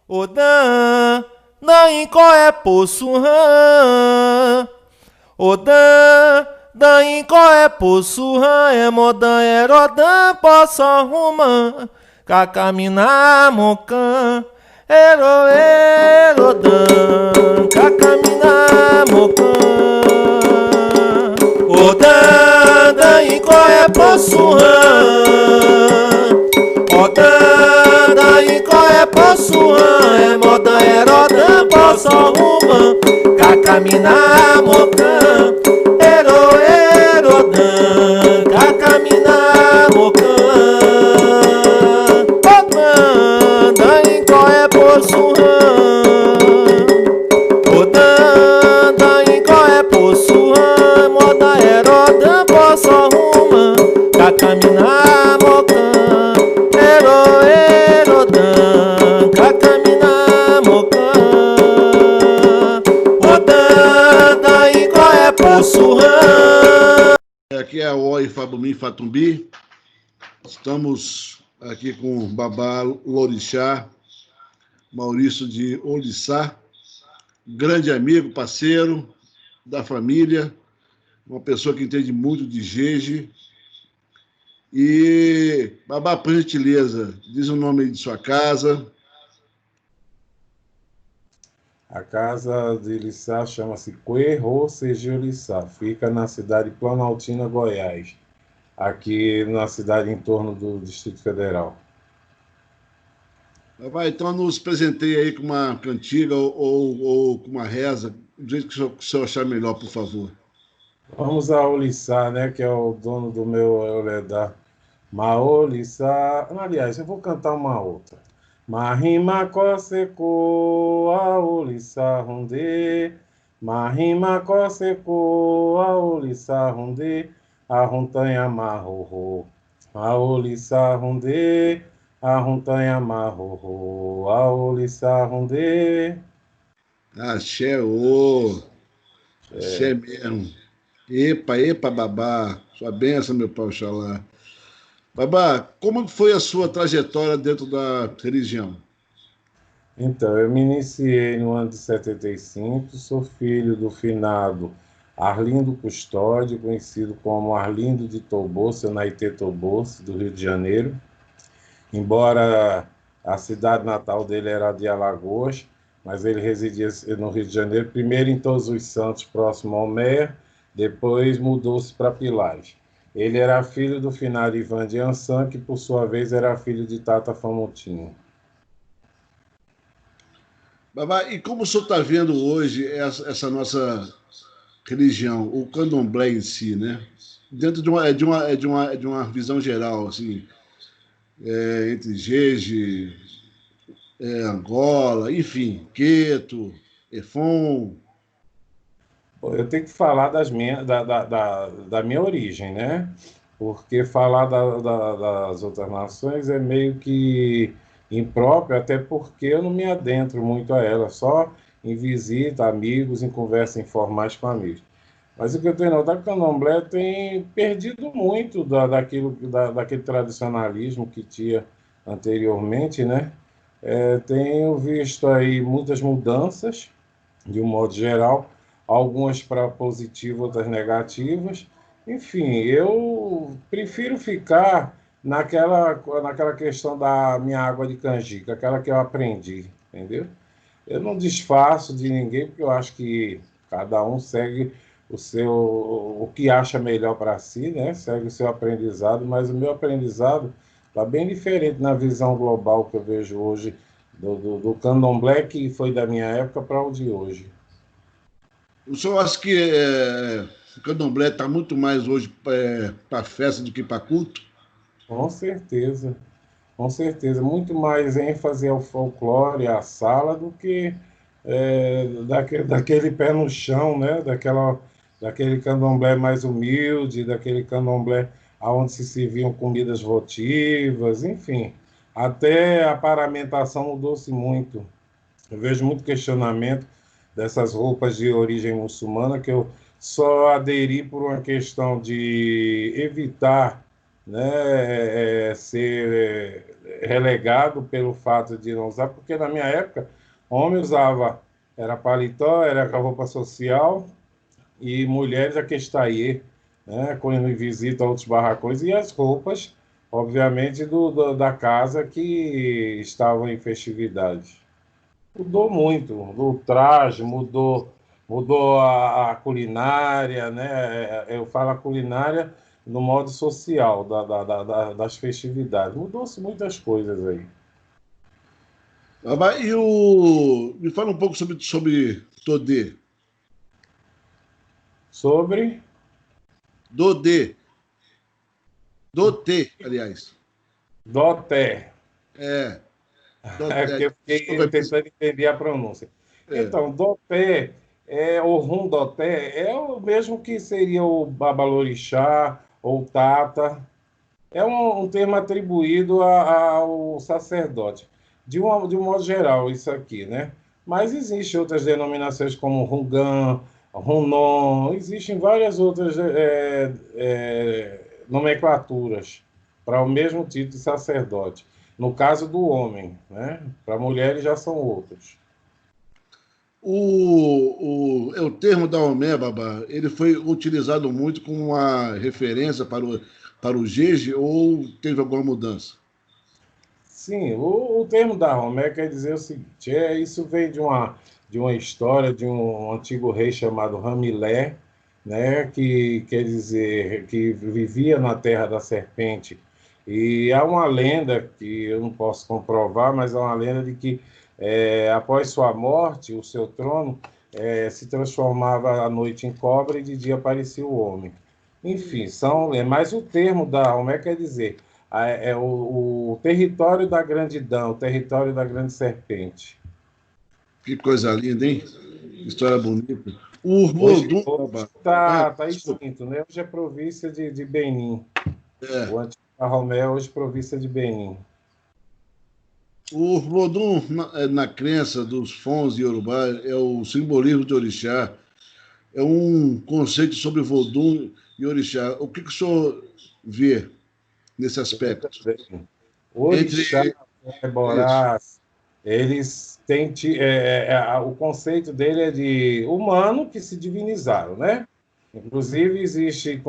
Odan, daí qual é poço rã? Odan, daí qual é poço rã? É modan, é rodan, posso arrumar. Cacamina, mocan, erodan, cacamina, mocan. Odan, daí qual é poço rã? Odan, daí qual é poço rã? É modan, é rodan, posso arrumar. Cacamina, mocan, erodan, cacamina, mocan. Odan, daí qual é poço rã? Odan, daí qual é poço rã? Moda é rodan, posso arrumar. Cacamina, mocan, erodan, cacamina, mocan. Odan, daí qual é poço rã? Aqui é a Oi Fabumim Fatumbi. Estamos aqui com o Babá Lorixá, Maurício de Oliçá, grande amigo, parceiro da família, uma pessoa que entende muito de jeje. E, Babá, por gentileza, diz o nome de sua casa. A casa de Liçá chama-se Querro Liçá, fica na cidade de Planaltina, Goiás, aqui na cidade em torno do Distrito Federal. Babá, então nos presenteie aí com uma cantiga ou com uma reza, do jeito que o senhor achar melhor, por favor. Vamos a Oliçá, né, que é o dono do meu Euledá. Maoliçá. Aliás, eu vou cantar uma outra. Mahima Koseko Aoliçá Runde. Mahima Koseko Aoliçá Runde. Arruntanha Marro. Aoliçá Runde. Arruntanha Marro. Aoliçá Runde. Axé, ô! Axé mesmo. Epa, epa, babá. Sua bênção, meu pai, Oxalá. Babá, como foi a sua trajetória dentro da religião? Então, eu me iniciei no ano de 75, sou filho do finado Arlindo Custódio, conhecido como Arlindo de Toboso, Naitê Toboso, do Rio de Janeiro. Embora a cidade natal dele era de Alagoas, mas ele residia no Rio de Janeiro, primeiro em Todos os Santos, próximo ao Meia, depois mudou-se para Pilares. Ele era filho do finado Ivan de Ansan, que por sua vez era filho de Tata Famotinho. Babá, e como o senhor está vendo hoje essa nossa religião, o candomblé em si, né? Dentro de uma visão geral, assim, entre Jeje, Angola, enfim, Queto, Efon. Eu tenho que falar da minha origem, né? Porque falar das outras nações é meio que impróprio, até porque eu não me adentro muito a elas, só em visita, amigos, em conversa informais com amigos. Mas o que eu tenho notado é que o candomblé tem perdido muito daquele tradicionalismo que tinha anteriormente, né? Tenho visto aí muitas mudanças, de um modo geral, algumas para positivo, outras negativas. Enfim, eu prefiro ficar naquela questão da minha água de canjica, aquela que eu aprendi, entendeu? Eu não disfarço de ninguém, porque eu acho que cada um segue o que acha melhor para si, né? Segue o seu aprendizado, mas o meu aprendizado está bem diferente na visão global que eu vejo hoje do candomblé que foi da minha época para o de hoje. O senhor acha que o candomblé está muito mais hoje para festa do que para culto? Com certeza, com certeza. Muito mais ênfase ao folclore, à sala, do que daquele pé no chão, né? Daquele candomblé mais humilde, daquele candomblé onde se serviam comidas votivas, enfim. Até a paramentação mudou-se muito. Eu vejo muito questionamento dessas roupas de origem muçulmana que eu só aderi por uma questão de evitar né, ser relegado pelo fato de não usar, porque na minha época, homem usava, era paletó, era roupa social, e mulheres a questaier, né, quando visita outros barracões, e as roupas, obviamente, da casa que estavam em festividades. Mudou muito, mudou o traje, mudou a culinária, né? Eu falo a culinária no modo social das festividades. Mudou-se muitas coisas aí. Me fala um pouco sobre Todê. Sobre Dodê. Dotê, aliás. Doté. É, É porque Doté. eu fiquei Desculpa. tentando entender a pronúncia. É. Então, Doté, o Rum Doté, é o mesmo que seria o Babalorixá ou Tata. É um termo atribuído ao sacerdote, de um modo geral, isso aqui, né? Mas existem outras denominações como Rungan, Runon, existem várias outras nomenclaturas para o mesmo título de sacerdote. No caso do homem, né? Para mulheres já são outros. O termo da Omé, Babá, ele foi utilizado muito como uma referência para o jeje ou teve alguma mudança? Sim, o termo da Romé quer dizer o seguinte: isso vem de uma história de um antigo rei chamado Ramilé, né, que quer dizer que vivia na terra da serpente. E há uma lenda que eu não posso comprovar, mas há uma lenda de que após sua morte, o seu trono se transformava à noite em cobra e de dia aparecia o homem. Enfim, mas o termo da Romé quer dizer o território da grandidão, o território da grande serpente. Que coisa linda, hein? Que história bonita. O Hoje Vodun, Babá. está Desculpa. extinto, né? Hoje é província de Benin. É. O antigo Romé hoje é província de Benin. O Vodun, na crença dos Fons e Yorubá, é o simbolismo de orixá. É um conceito sobre Vodun e orixá. O que o senhor vê nesse aspecto? Orixá, Entre isso. Borás, eles têm. O conceito dele é de humano que se divinizaram, né? Inclusive, existe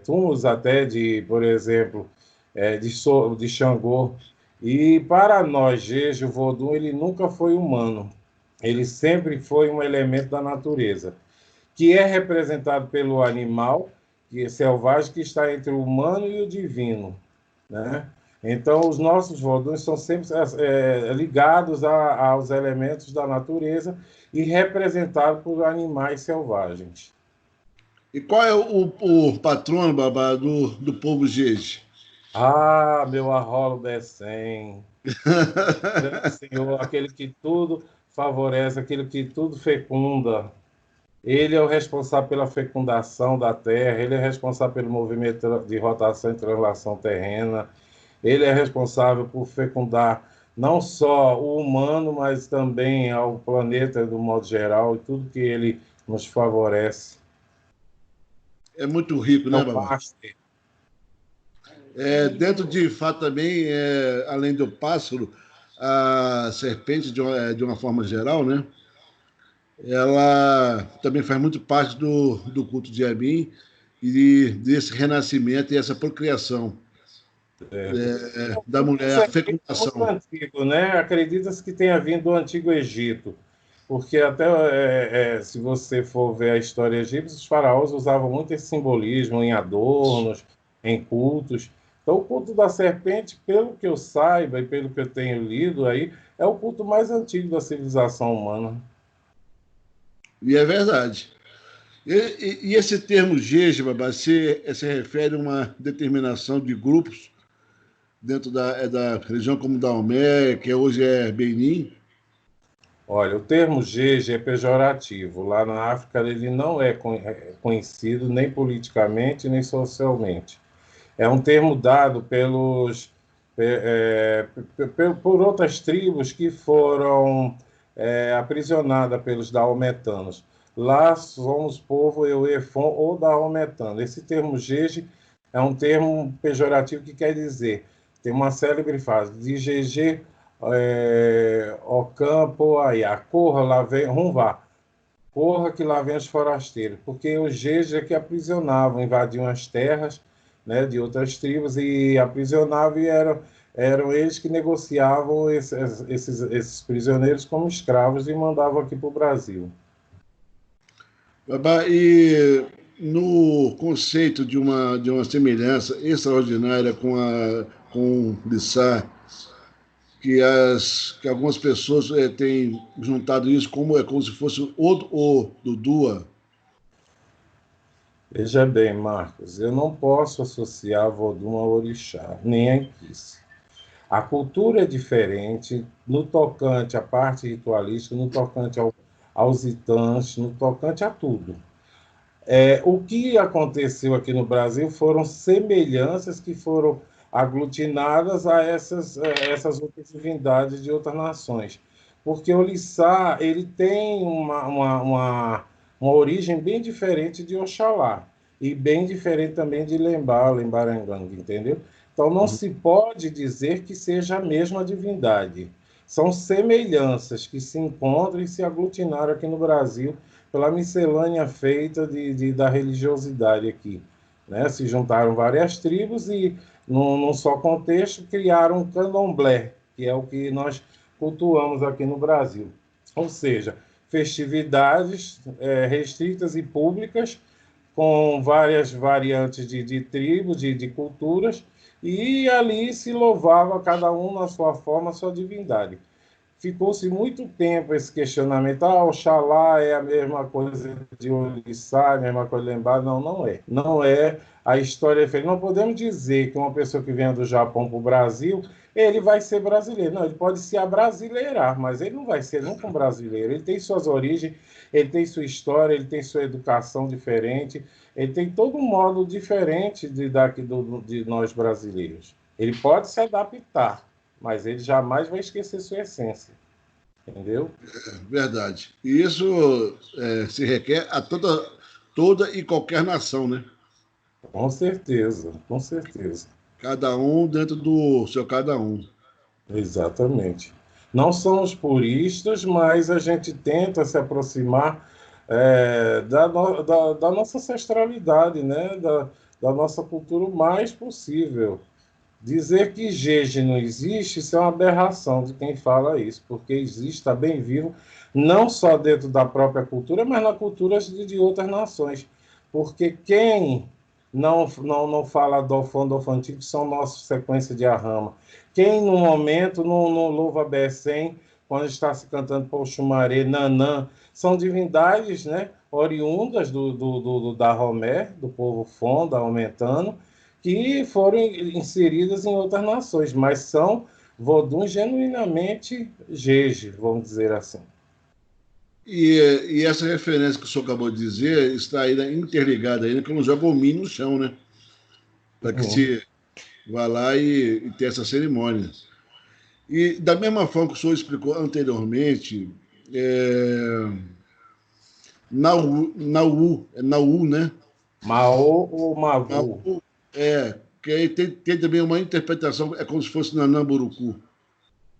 túmulos até de, por exemplo, de Xangô. E para nós, Jeje, o Vodun, ele nunca foi humano. Ele sempre foi um elemento da natureza, que é representado pelo animal, que é selvagem, que está entre o humano e o divino, né? Então, os nossos voduns são sempre ligados aos elementos da natureza e representados por animais selvagens. E qual é o patrono, Babá, do povo Jeje? Ah, meu arrolo Bessem, grande Senhor, aquele que tudo favorece, aquele que tudo fecunda. Ele é o responsável pela fecundação da Terra, ele é responsável pelo movimento de rotação e translação terrena, ele é responsável por fecundar não só o humano, mas também ao planeta do modo geral e tudo que ele nos favorece. É muito rico, É né, o Babá? Master. Dentro de Fá também, além do pássaro, a serpente, de uma forma geral, né? Ela também faz muito parte do culto de Yabim e desse renascimento e essa procriação da mulher, Isso a é muito fecundação. antigo, né? Acredita-se que tenha vindo do Antigo Egito, porque até se você for ver a história egípcia, os faraós usavam muito esse simbolismo em adornos, em cultos. Então, o culto da serpente, pelo que eu saiba e pelo que eu tenho lido aí, é o culto mais antigo da civilização humana. E é verdade. E esse termo jeje, Babá, se refere a uma determinação de grupos dentro da região como Daomé, que hoje é Benin. Olha, o termo jeje é pejorativo. Lá na África ele não é conhecido nem politicamente nem socialmente. É um termo dado por outras tribos que foram aprisionadas pelos daometanos. Lá somos povo Euefon ou daometano. Esse termo jeje é um termo pejorativo que quer dizer, tem uma célebre frase, de GG, o campo, aí, a corra, lá vem, rumvá, corra que lá vem os forasteiros, porque os GG que aprisionavam, invadiam as terras, né, de outras tribos e aprisionavam e eram eles que negociavam esses prisioneiros como escravos e mandavam aqui para o Brasil. Babá, e no conceito de uma semelhança extraordinária com o Lissá, que algumas pessoas têm juntado isso como se fosse o Dudua. Veja bem, Marcos, eu não posso associar Vodun a orixá, nem a Inquice. A cultura é diferente no tocante à parte ritualística, no tocante aos itãs, no tocante a tudo. O que aconteceu aqui no Brasil foram semelhanças que foram aglutinadas a essas outras divindades de outras nações. Porque o Lissá, ele tem uma origem bem diferente de Oxalá e bem diferente também de Lembá, Lembarangang, entendeu? Então não se pode dizer que seja a mesma divindade. São semelhanças que se encontram e se aglutinaram aqui no Brasil pela miscelânea feita da religiosidade aqui. Né? Se juntaram várias tribos e, num só contexto, criaram um candomblé, que é o que nós cultuamos aqui no Brasil. Ou seja, festividades restritas e públicas, com várias variantes de tribos, de culturas, e ali se louvava cada um na sua forma, a sua divindade. Ficou-se muito tempo esse questionamento, Oxalá é a mesma coisa de Orixá, a mesma coisa de Lembá. Não, não é. Não é. A história é feita. Não podemos dizer que uma pessoa que vem do Japão para o Brasil, ele vai ser brasileiro. Não, ele pode se abrasileirar, mas ele não vai ser nunca um brasileiro. Ele tem suas origens, ele tem sua história, ele tem sua educação diferente, ele tem todo um modo diferente de nós brasileiros. Ele pode se adaptar, mas ele jamais vai esquecer sua essência. Entendeu? Verdade. E isso se requer a toda e qualquer nação, né? Com certeza, com certeza. Cada um dentro do seu cada um. Exatamente. Não somos puristas, mas a gente tenta se aproximar da nossa ancestralidade, né? Da nossa cultura o mais possível. Dizer que Jeje não existe, isso é uma aberração de quem fala isso, porque existe, está bem vivo, não só dentro da própria cultura, mas na cultura de outras nações. Porque quem não fala do Ofan, que são nossa sequência de Ahama, quem no momento não louva Bessem, quando está se cantando para o Xumaré, Nanã, são divindades, né, oriundas da Romé, do povo Fon, da Aumentano, que foram inseridas em outras nações, mas são Vodun genuinamente Jeje, vamos dizer assim. E essa referência que o senhor acabou de dizer está ainda interligada ainda com o Jagomim no chão, né? Para que se vá lá e tenha essa cerimônia. E da mesma forma que o senhor explicou anteriormente, Naú, né? Maô ou Mavu? Naú, que aí tem também uma interpretação, é como se fosse Nanamburucu.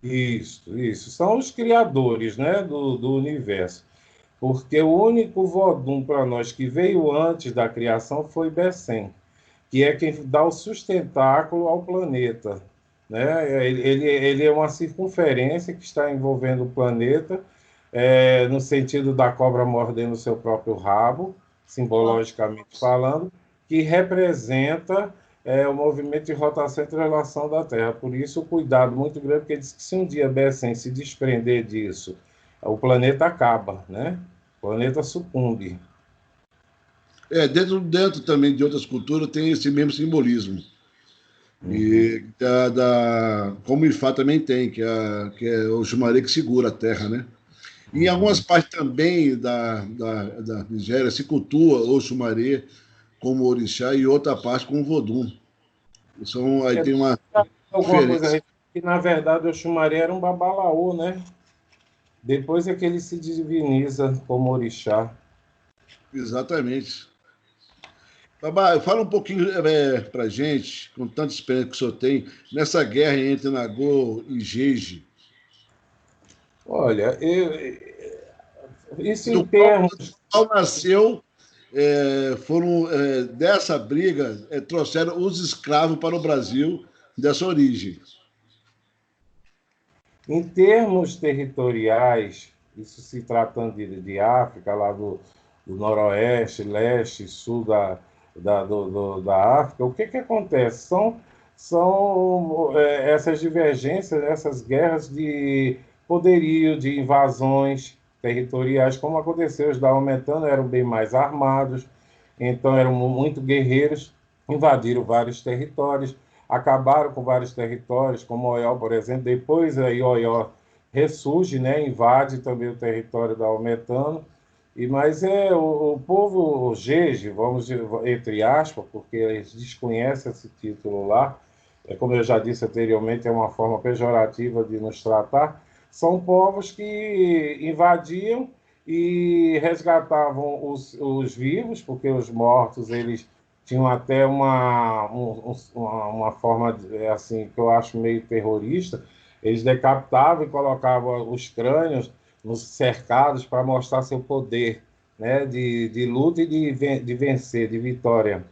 Isso. São os criadores, né, do universo. Porque o único Vodun para nós que veio antes da criação foi Bessem, que é quem dá o sustentáculo ao planeta. Né? Ele é uma circunferência que está envolvendo o planeta, no sentido da cobra mordendo o seu próprio rabo, simbologicamente falando, que representa o movimento de rotação e translação da Terra. Por isso, o cuidado muito grande, porque diz que se um dia Bessem se desprender disso, o planeta acaba, né? O planeta sucumbe. Dentro também de outras culturas tem esse mesmo simbolismo. E como o Ifá também tem, que é o Xumaré que segura a terra, né? E em algumas partes também da Nigéria se cultua o Xumaré como orixá e outra parte como Vodun. Aí tem uma alguma coisa que, na verdade, o Xumaré era um babalaô, né? Depois é que ele se diviniza como orixá. Exatamente. Babá, fala um pouquinho para gente, com tanta experiência que o senhor tem, nessa guerra entre Nagô e Jeje, Olha, isso em do qual, do termos. qual nasceu, dessa briga, trouxeram os escravos para o Brasil, dessa origem. Em termos territoriais, isso se tratando de África, lá do noroeste, leste, sul da África, o que acontece? São essas divergências, essas guerras de poderio, de invasões territoriais, como aconteceu, os daometanos eram bem mais armados, então eram muito guerreiros, invadiram vários territórios, acabaram com vários territórios, como Oió, por exemplo. Depois aí Oió ressurge, né, invade também o território daometano. Mas o povo Jeje, vamos entre aspas, porque eles desconhecem esse título lá, como eu já disse anteriormente, é uma forma pejorativa de nos tratar, são povos que invadiam e resgatavam os vivos, porque os mortos eles tinham até uma forma assim que eu acho meio terrorista. Eles decapitavam e colocavam os crânios nos cercados para mostrar seu poder, né, de luta e de vencer, de vitória.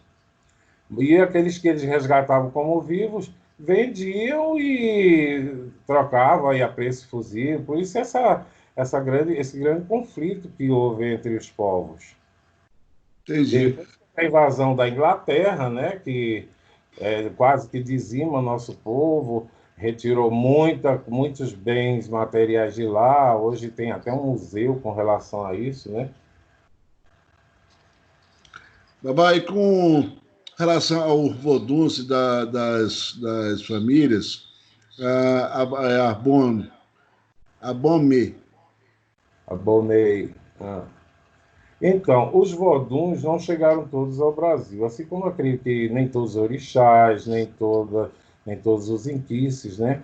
E aqueles que eles resgatavam como vivos vendiam e trocavam aí a preço fuzil. Por isso esse grande conflito que houve entre os povos. Entendi. Depois da invasão da Inglaterra, né, que quase que dizima nosso povo, retirou muitos bens materiais de lá. Hoje tem até um museu com relação a isso, né? Babá, e com relação ao vodunce das famílias, a Abome, Abonei. Então, os voduns não chegaram todos ao Brasil, assim como eu acredito que nem todos os orixás, nem todos os inquices, né?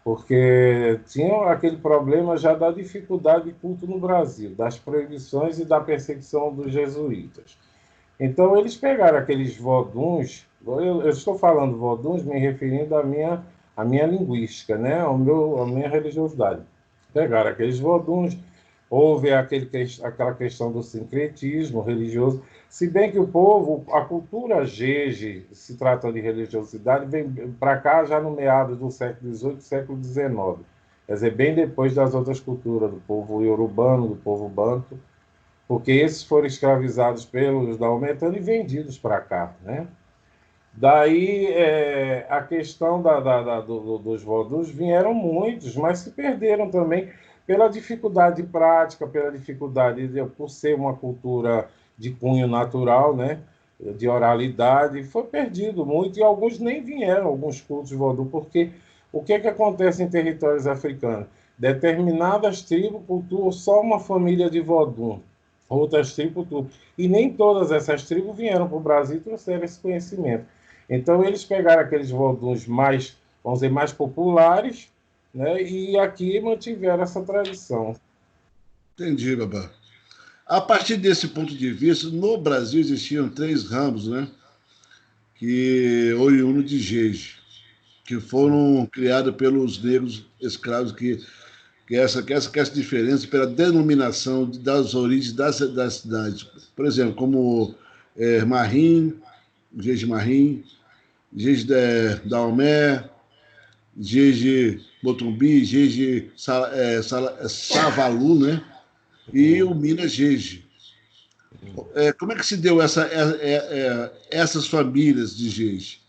Porque tinham aquele problema já da dificuldade de culto no Brasil, das proibições e da perseguição dos jesuítas. Então, eles pegaram aqueles voduns, eu estou falando voduns me referindo à minha linguística, né? À minha religiosidade. Pegaram aqueles voduns, houve aquela questão do sincretismo religioso, se bem que o povo, a cultura Jeje, se trata de religiosidade, vem para cá já no meados do século XVIII, século XIX. Quer dizer, bem depois das outras culturas, do povo iorubano, do povo banto, porque esses foram escravizados pelos daometanos e vendidos para cá, né? Daí a questão dos vodus vieram muitos, mas se perderam também pela dificuldade prática, pela dificuldade por ser uma cultura de cunho natural, né? De oralidade, foi perdido muito e alguns nem vieram, alguns cultos vodu, porque o que acontece em territórios africanos? Determinadas tribos cultuam só uma família de vodum, outras tribos cultuam. E nem todas essas tribos vieram para o Brasil e trouxeram esse conhecimento. Então, eles pegaram aqueles voduns mais, vamos dizer, mais populares, né, e aqui mantiveram essa tradição. entendi, babá. A partir desse ponto de vista, no Brasil existiam 3 ramos, né? Que oriundo de Jeje, que foram criados pelos negros escravos, que essa diferença pela denominação das origens das cidades. Por exemplo, como Marim, Jeje Marim, Jeje Daomé, Jeje Motumbi, Jeje Savalu, né? E o Minas Jeje. Como é que se deu essas famílias de Jeje?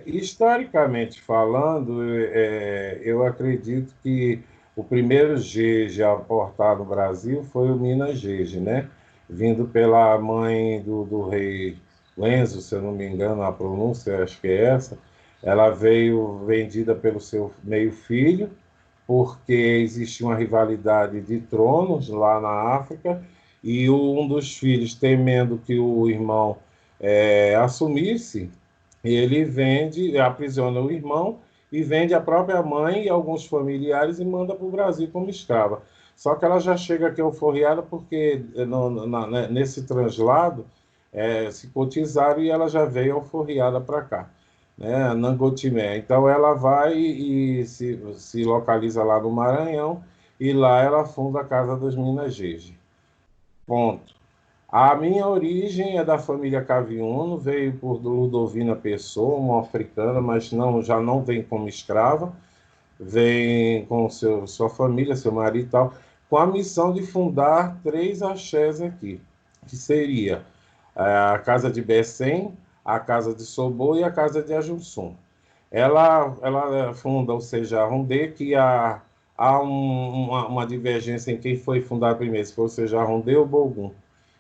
Historicamente falando, eu acredito que o primeiro Jeje a aportar no Brasil foi o Minas Jeje, né? Vindo pela mãe do rei Lenzo, se eu não me engano, a pronúncia acho que é essa. Ela veio vendida pelo seu meio-filho, porque existia uma rivalidade de tronos lá na África, e um dos filhos, temendo que o irmão assumisse, ele aprisiona o irmão e vende a própria mãe e alguns familiares e manda para o Brasil como escrava. Só que ela já chega aqui alforriada porque nesse translado se cotizaram e ela já veio alforriada para cá, né? Nangotimé. Então ela vai e se localiza lá no Maranhão e lá ela funda a Casa das Minas Gege. Ponto. A minha origem é da família Caviuno, veio por Ludovina Pessoa, uma africana, mas não, já não vem como escrava, vem com sua família, seu marido e tal, com a missão de fundar 3 axés aqui, que seria a Casa de Bessem, a Casa de Sobô e a Casa de Ajunsum. Ela funda o Sejarrondê, que há uma divergência em quem foi fundar primeiro, se foi o Sejarrondê ou o Bogum.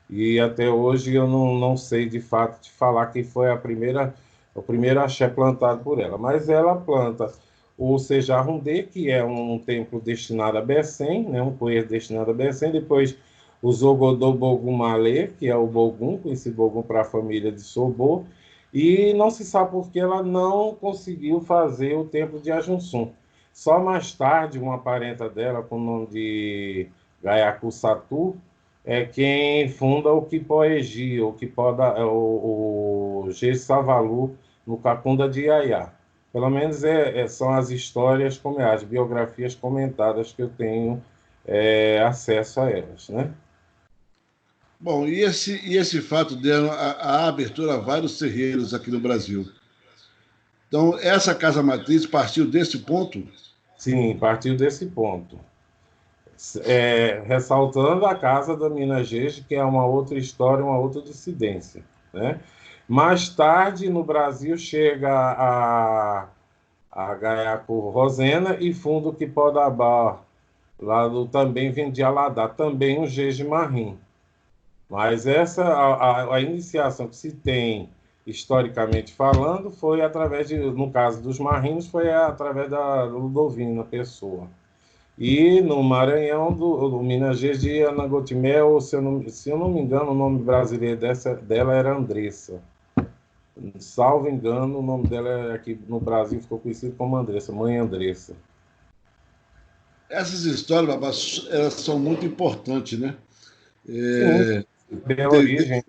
E até hoje eu não sei de fato te falar quem foi o primeiro axé plantado por ela. Mas ela planta o Sejarrondê, que é um templo destinado a Bessem, né, um coelho destinado a Bessem, depois o Zogodô Bogum Malê, que é o Bogum, conhecido Bogum para a família de Sobô, e não se sabe por que ela não conseguiu fazer o templo de Ajunsum. Só mais tarde, uma parenta dela, com o nome de Gaiacu Satu, é quem funda o Kipoegi, o G-Savalu, no Cacunda de Iaiá. Pelo menos são as histórias, as biografias comentadas que eu tenho acesso a elas, né? Bom, e esse fato dela a abertura a vários terreiros aqui no Brasil. Então, essa casa matriz partiu desse ponto? Sim, partiu desse ponto. Ressaltando a Casa da Minas Gege, que é uma outra história, uma outra dissidência, né? Mais tarde, no Brasil, chega a Gaiacu Rosena e funda o Quipó-da-Barra, também vendia Ladá, também um Gege Marim. Mas a iniciação que se tem, historicamente falando, foi através no caso dos Marrinos, foi através da Ludovina Pessoa. E no Maranhão, do Minas Gerais de Anagotimé, se eu não me engano, o nome brasileiro dela era Andressa. Salvo engano, o nome dela aqui no Brasil ficou conhecido como Andressa, Mãe Andressa. Essas histórias, Babá, elas são muito importantes, né? Sim, é a origem.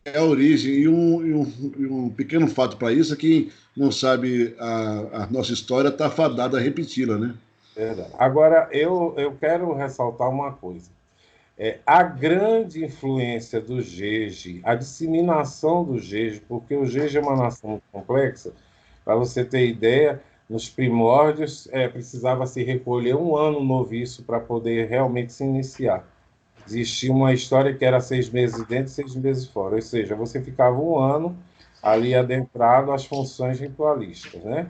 É a origem. E um pequeno fato para isso é que quem não sabe a nossa história está fadada a repeti-la, né? Verdade. Agora, eu quero ressaltar uma coisa. A grande influência do Gege, a disseminação do Gege, porque o Gege é uma nação muito complexa, para você ter ideia, nos primórdios precisava se recolher 1 ano noviço para poder realmente se iniciar. Existia uma história que era 6 meses dentro e 6 meses fora, ou seja, você ficava 1 ano ali adentrado às funções ritualísticas, né?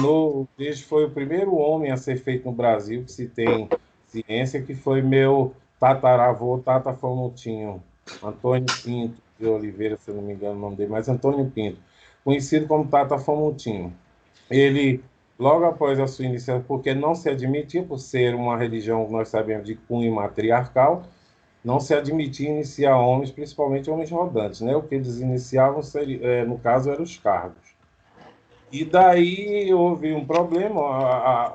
O Gege foi o primeiro homem a ser feito no Brasil, que se tem ciência, que foi meu tataravô, Tatafomutinho, Antônio Pinto de Oliveira, se eu não me engano o nome dele, mas Antônio Pinto, conhecido como Tatafomutinho. Ele, logo após a sua iniciação, porque não se admitia, por ser uma religião, nós sabemos, de cunho matriarcal, não se admitia iniciar homens, principalmente homens rodantes, né? O que eles iniciavam, no caso, eram os cargos. E daí houve um problema,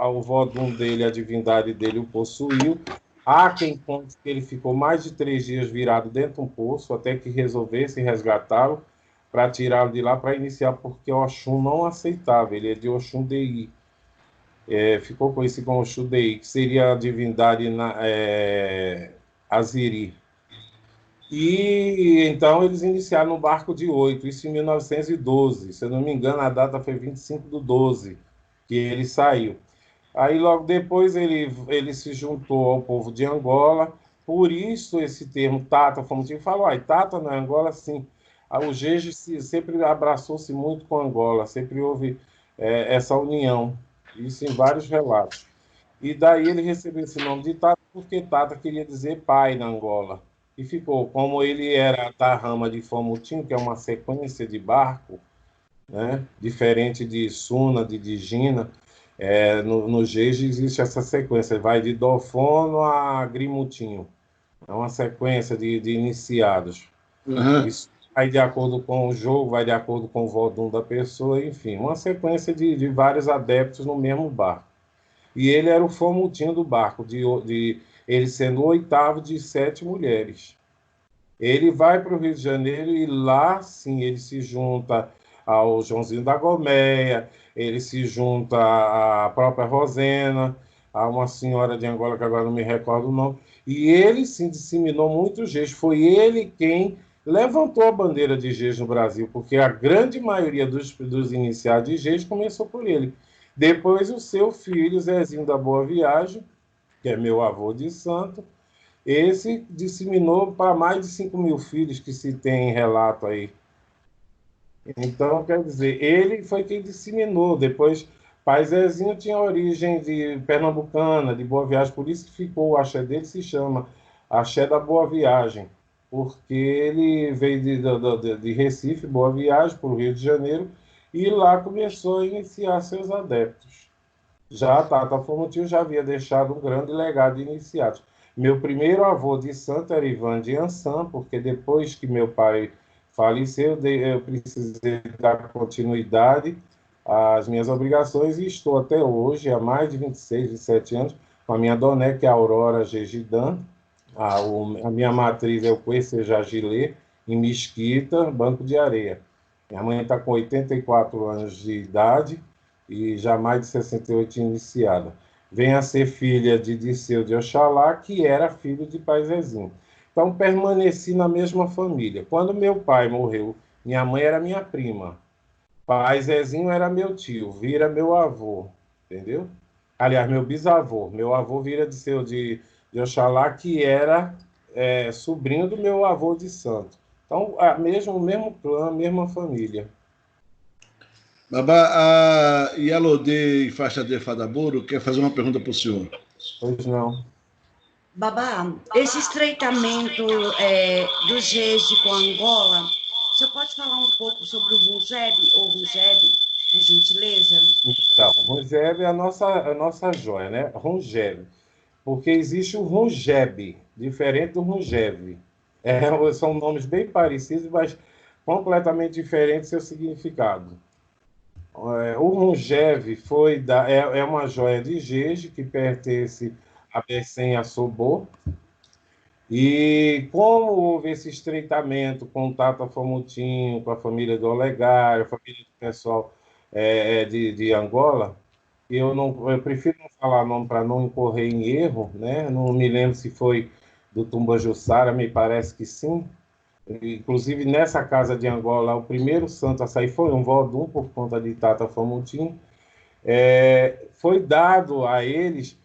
o Vodun dele, a divindade dele o possuiu. Há quem conte que ele ficou mais de 3 dias virado dentro de um poço, até que resolvesse resgatá-lo, para tirá-lo de lá, para iniciar, porque Oxum não aceitava, ele é de Oxum Dei. Ficou conhecido como Oxum Dei, que seria a divindade Aziri. E então eles iniciaram no barco de 8, isso em 1912. Se eu não me engano, a data foi 25/12 que ele saiu. Aí logo depois ele se juntou ao povo de Angola, por isso esse termo Tata, como te falou, Tata na Angola, sim. O Gege sempre abraçou-se muito com Angola, sempre houve essa união, isso em vários relatos. E daí ele recebeu esse nome de Tata, porque Tata queria dizer pai na Angola. E ficou, como ele era da rama de Fomutim, que é uma sequência de barco, né? Diferente de Suna, de Gina, no Gege existe essa sequência, vai de Dofono a Grimutinho. É uma sequência de iniciados. Uhum. Isso vai de acordo com o jogo, vai de acordo com o vodum da pessoa, enfim, uma sequência de vários adeptos no mesmo barco. E ele era o Fomutinho do barco, ele sendo o 8º de 7 mulheres. Ele vai para o Rio de Janeiro e lá, sim, ele se junta ao Joãozinho da Gomeia, ele se junta à própria Rosena, a uma senhora de Angola, que agora não me recordo o nome, e ele, sim, disseminou muito Geis. Foi ele quem levantou a bandeira de Geis no Brasil, porque a grande maioria dos iniciados de Geis começou por ele. Depois, o seu filho, Zezinho da Boa Viagem, que é meu avô de santo, esse disseminou para mais de 5.000 filhos que se tem em relato aí. Então, quer dizer, ele foi quem disseminou. Depois, Pai Zezinho tinha origem de pernambucana, de Boa Viagem, por isso que ficou, o axé dele se chama Axé da Boa Viagem, porque ele veio de Recife, Boa Viagem, para o Rio de Janeiro, e lá começou a iniciar seus adeptos. Já Tata Fomutinho já havia deixado um grande legado de iniciados. Meu primeiro avô de santo era Ivan de Ançã, porque depois que meu pai faleceu, eu precisei dar continuidade às minhas obrigações e estou até hoje, há mais de 26, 27 anos, com a minha doné, que é a Aurora Gegidan. A minha matriz é o Cuecejá Gilê, em Mesquita, Banco de Areia. Minha mãe está com 84 anos de idade e já mais de 68 iniciada. Vem a ser filha de Disseu de Oxalá, que era filho de Pai Zezinho. Então, permaneci na mesma família. Quando meu pai morreu, minha mãe era minha prima. Pai Zezinho era meu tio, vira meu avô, entendeu? Aliás, meu bisavô. Meu avô vira Disseu de Oxalá, que era sobrinho do meu avô de santo. Então, o mesmo clã, a mesma família. Babá, a Yalodê e Faixa de Fadaboro quer fazer uma pergunta para o senhor. Pois não. Babá, esse estreitamento do GESD com Angola, o senhor pode falar um pouco sobre o Rungeb, ou Rungeb, por gentileza? Então, Rungeb é a nossa joia, né? Rungeb. Porque existe o Rungeb, diferente do Rungeb. São nomes bem parecidos, mas completamente diferentes seu significado. O Rungeb é uma joia de Jeje que pertence a Bessem Assobô. E como houve esse estreitamento com o Tata Fomutinho, com a família do Olegário, a família do pessoal de Angola, eu prefiro não falar nome para não incorrer em erro, né? Não me lembro se foi do Tumbajussara, me parece que sim. Inclusive, nessa casa de Angola, o primeiro santo a sair foi um Vodum, por conta de Tata Fomutim. Foi dado a eles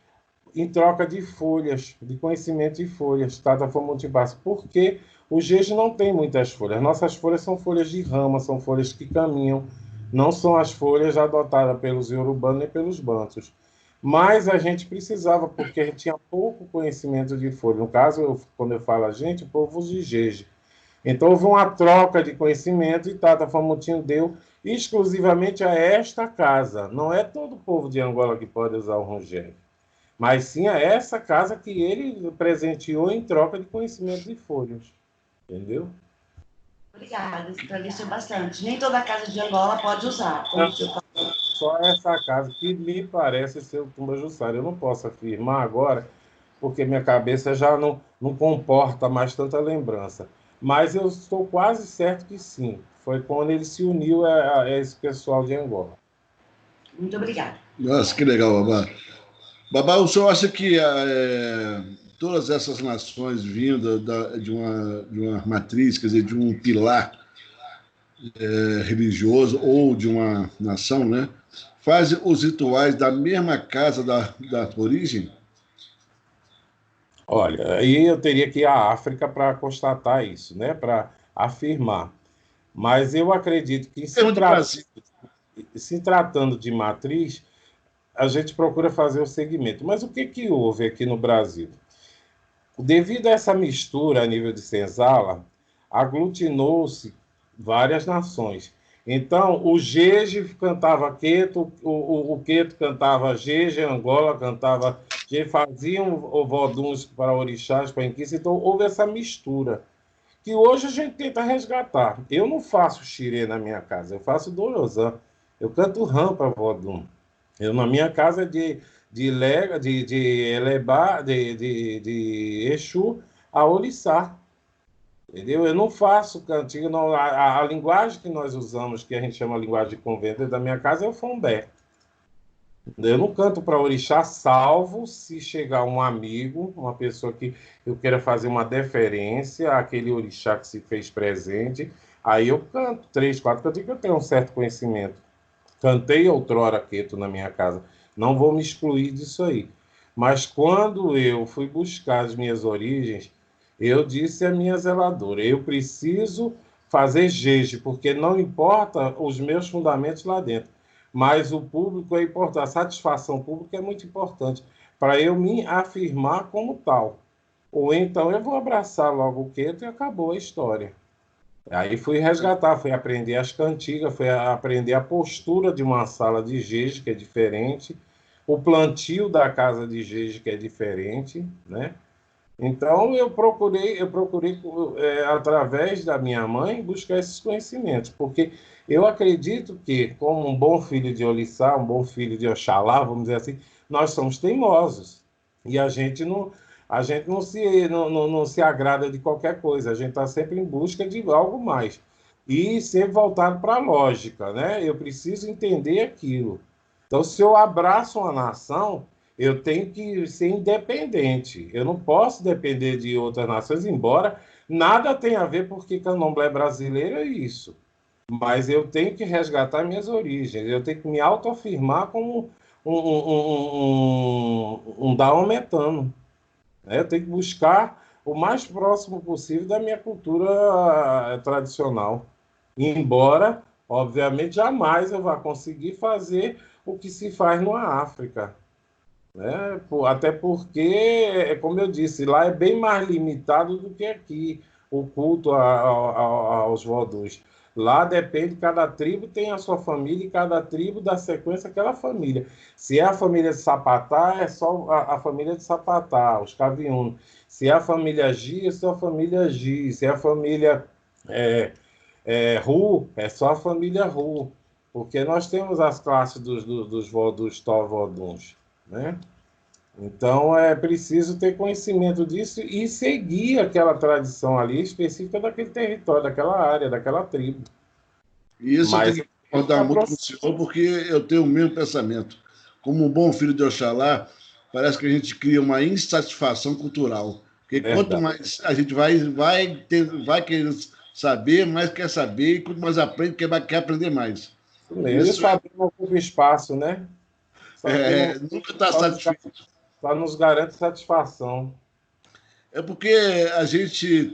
em troca de folhas, de conhecimento de folhas, Tata Fomutim Bassi, porque o Jeje não tem muitas folhas. Nossas folhas são folhas de rama, são folhas que caminham, não são as folhas adotadas pelos Yorubanos nem pelos Bantus. Mas a gente precisava, porque a gente tinha pouco conhecimento de folha. No caso, quando eu falo a gente, o povo de Jeje. Então, houve uma troca de conhecimento e Tata Fomutinho deu exclusivamente a esta casa. Não é todo o povo de Angola que pode usar o Rungeb, mas sim a essa casa que ele presenteou em troca de conhecimento de folhas. Entendeu? Obrigada, esclareceu bastante. Nem toda casa de Angola pode usar, como o senhor falou. Só essa casa, que me parece ser o Tumbajussara. Eu não posso afirmar agora, porque minha cabeça já não comporta mais tanta lembrança. Mas eu estou quase certo que sim. Foi quando ele se uniu a esse pessoal de Angola. Muito obrigada. Nossa, que legal, Babá. Babá, o senhor acha que todas essas nações vindo de uma matriz, quer dizer, de um pilar religioso ou de uma nação, né, fazem os rituais da mesma casa da origem? Olha, aí eu teria que ir à África para constatar isso, né, para afirmar. Mas eu acredito que, se tratando de matriz, a gente procura fazer o segmento. Mas o que houve aqui no Brasil? Devido a essa mistura a nível de senzala, aglutinou-se várias nações. Então, o Jeje cantava Queto, o Queto cantava Jeje, Angola cantava Jeje, faziam voduns para orixás, para inquices. Então, houve essa mistura, que hoje a gente tenta resgatar. Eu não faço xirê na minha casa, eu faço dorozã. Eu canto rampa vodum. Na minha casa é de Elebá, de Exu a Orixá. Entendeu? Eu não faço cantiga, não, a linguagem que nós usamos, que a gente chama linguagem de convento da minha casa, é o fondé. Eu não canto para orixá, salvo se chegar um amigo, uma pessoa que eu queira fazer uma deferência àquele orixá que se fez presente. Aí eu canto 3, 4 cantigas, que eu tenho um certo conhecimento. Cantei outrora queto na minha casa. Não vou me excluir disso aí. Mas quando eu fui buscar as minhas origens, eu disse à minha zeladora, eu preciso fazer jeje, porque não importa os meus fundamentos lá dentro, mas o público é importante, a satisfação pública é muito importante para eu me afirmar como tal. Ou então eu vou abraçar logo o queto e acabou a história. Aí fui resgatar, fui aprender as cantigas, fui aprender a postura de uma sala de jeje, que é diferente, o plantio da casa de jeje, que é diferente, né? Então eu procurei através da minha mãe buscar esses conhecimentos, porque eu acredito que, como um bom filho de Orixá, um bom filho de Oxalá, vamos dizer assim, nós somos teimosos e a gente não se agrada de qualquer coisa, a gente está sempre em busca de algo mais e sempre voltado para a lógica, né? Eu preciso entender aquilo. Então, se eu abraço uma nação, eu tenho que ser independente. Eu não posso depender de outras nações, embora nada tenha a ver porque candomblé brasileiro é isso. Mas eu tenho que resgatar minhas origens. Eu tenho que me autoafirmar como um daometano, né? Eu tenho que buscar o mais próximo possível da minha cultura tradicional. Embora, obviamente, jamais eu vá conseguir fazer o que se faz na África, né? Até porque, como eu disse, lá é bem mais limitado do que aqui o culto aos vodus. Lá depende, cada tribo tem a sua família e cada tribo dá sequência àquela família. Se é a família de Sapatá, é só a família de Sapatá, os Caviunos. Se é a família Gi, é só a família Gi. Se é a família é, Ru, é só a família Ru. Porque nós temos as classes dos vodus, tovoduns, né? Então é preciso ter conhecimento disso e seguir aquela tradição ali específica daquele território, daquela área, daquela tribo. E isso eu tenho Mas que concordar muito com o senhor, porque eu tenho o mesmo pensamento. Como um bom filho de Oxalá, parece que a gente cria uma insatisfação cultural. Porque quanto verdade. mais a gente vai querer saber, mais quer saber, e quanto mais aprende, quer aprender mais. Isso mesmo. E Isso saber não ocupa espaço, né? Saber não nunca está só nos, satisfeito. só nos garante satisfação. É porque a gente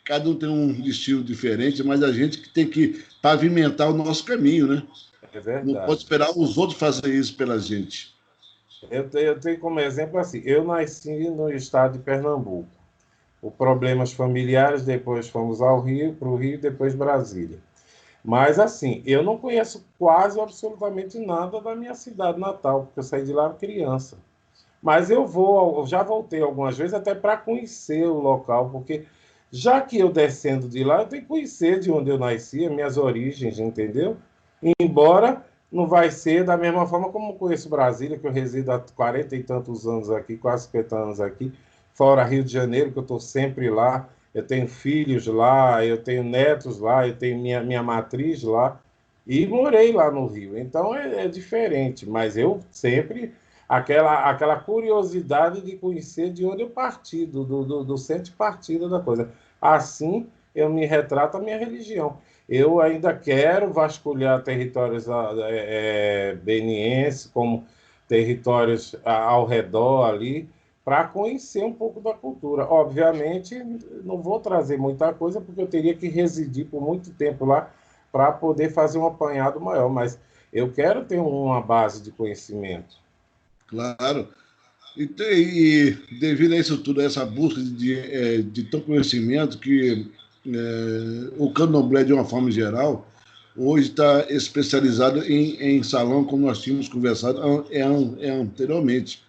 cada um tem um estilo diferente, mas a gente que tem que pavimentar o nosso caminho, né? É Não pode verdade. esperar os outros fazerem isso pela gente. Eu tenho como exemplo assim, eu nasci no estado de Pernambuco. Por problemas familiares, depois fomos ao Rio, para o Rio, depois Brasília. Mas, assim, eu não conheço quase absolutamente nada da minha cidade natal, porque eu saí de lá criança. Mas eu já voltei algumas vezes até para conhecer o local, porque já que eu descendo de lá, eu tenho que conhecer de onde eu nasci, as minhas origens, entendeu? Embora não vai ser da mesma forma como eu conheço Brasília, que eu resido há 40 e tantos anos aqui, quase 50 anos aqui, fora Rio de Janeiro, que eu estou sempre lá, eu tenho filhos lá, eu tenho netos lá, eu tenho minha matriz lá, e morei lá no Rio. Então é diferente, mas eu sempre aquela curiosidade de conhecer de onde eu parti, do centro de partida da coisa. Assim eu me retrato a minha religião. Eu ainda quero vasculhar territórios benienses, como territórios ao redor ali, para conhecer um pouco da cultura. Obviamente, não vou trazer muita coisa, porque eu teria que residir por muito tempo lá para poder fazer um apanhado maior, mas eu quero ter uma base de conhecimento. Claro. E devido a isso tudo, a essa busca de tão conhecimento, que o candomblé, de uma forma geral, hoje está especializado em salão, como nós tínhamos conversado anteriormente.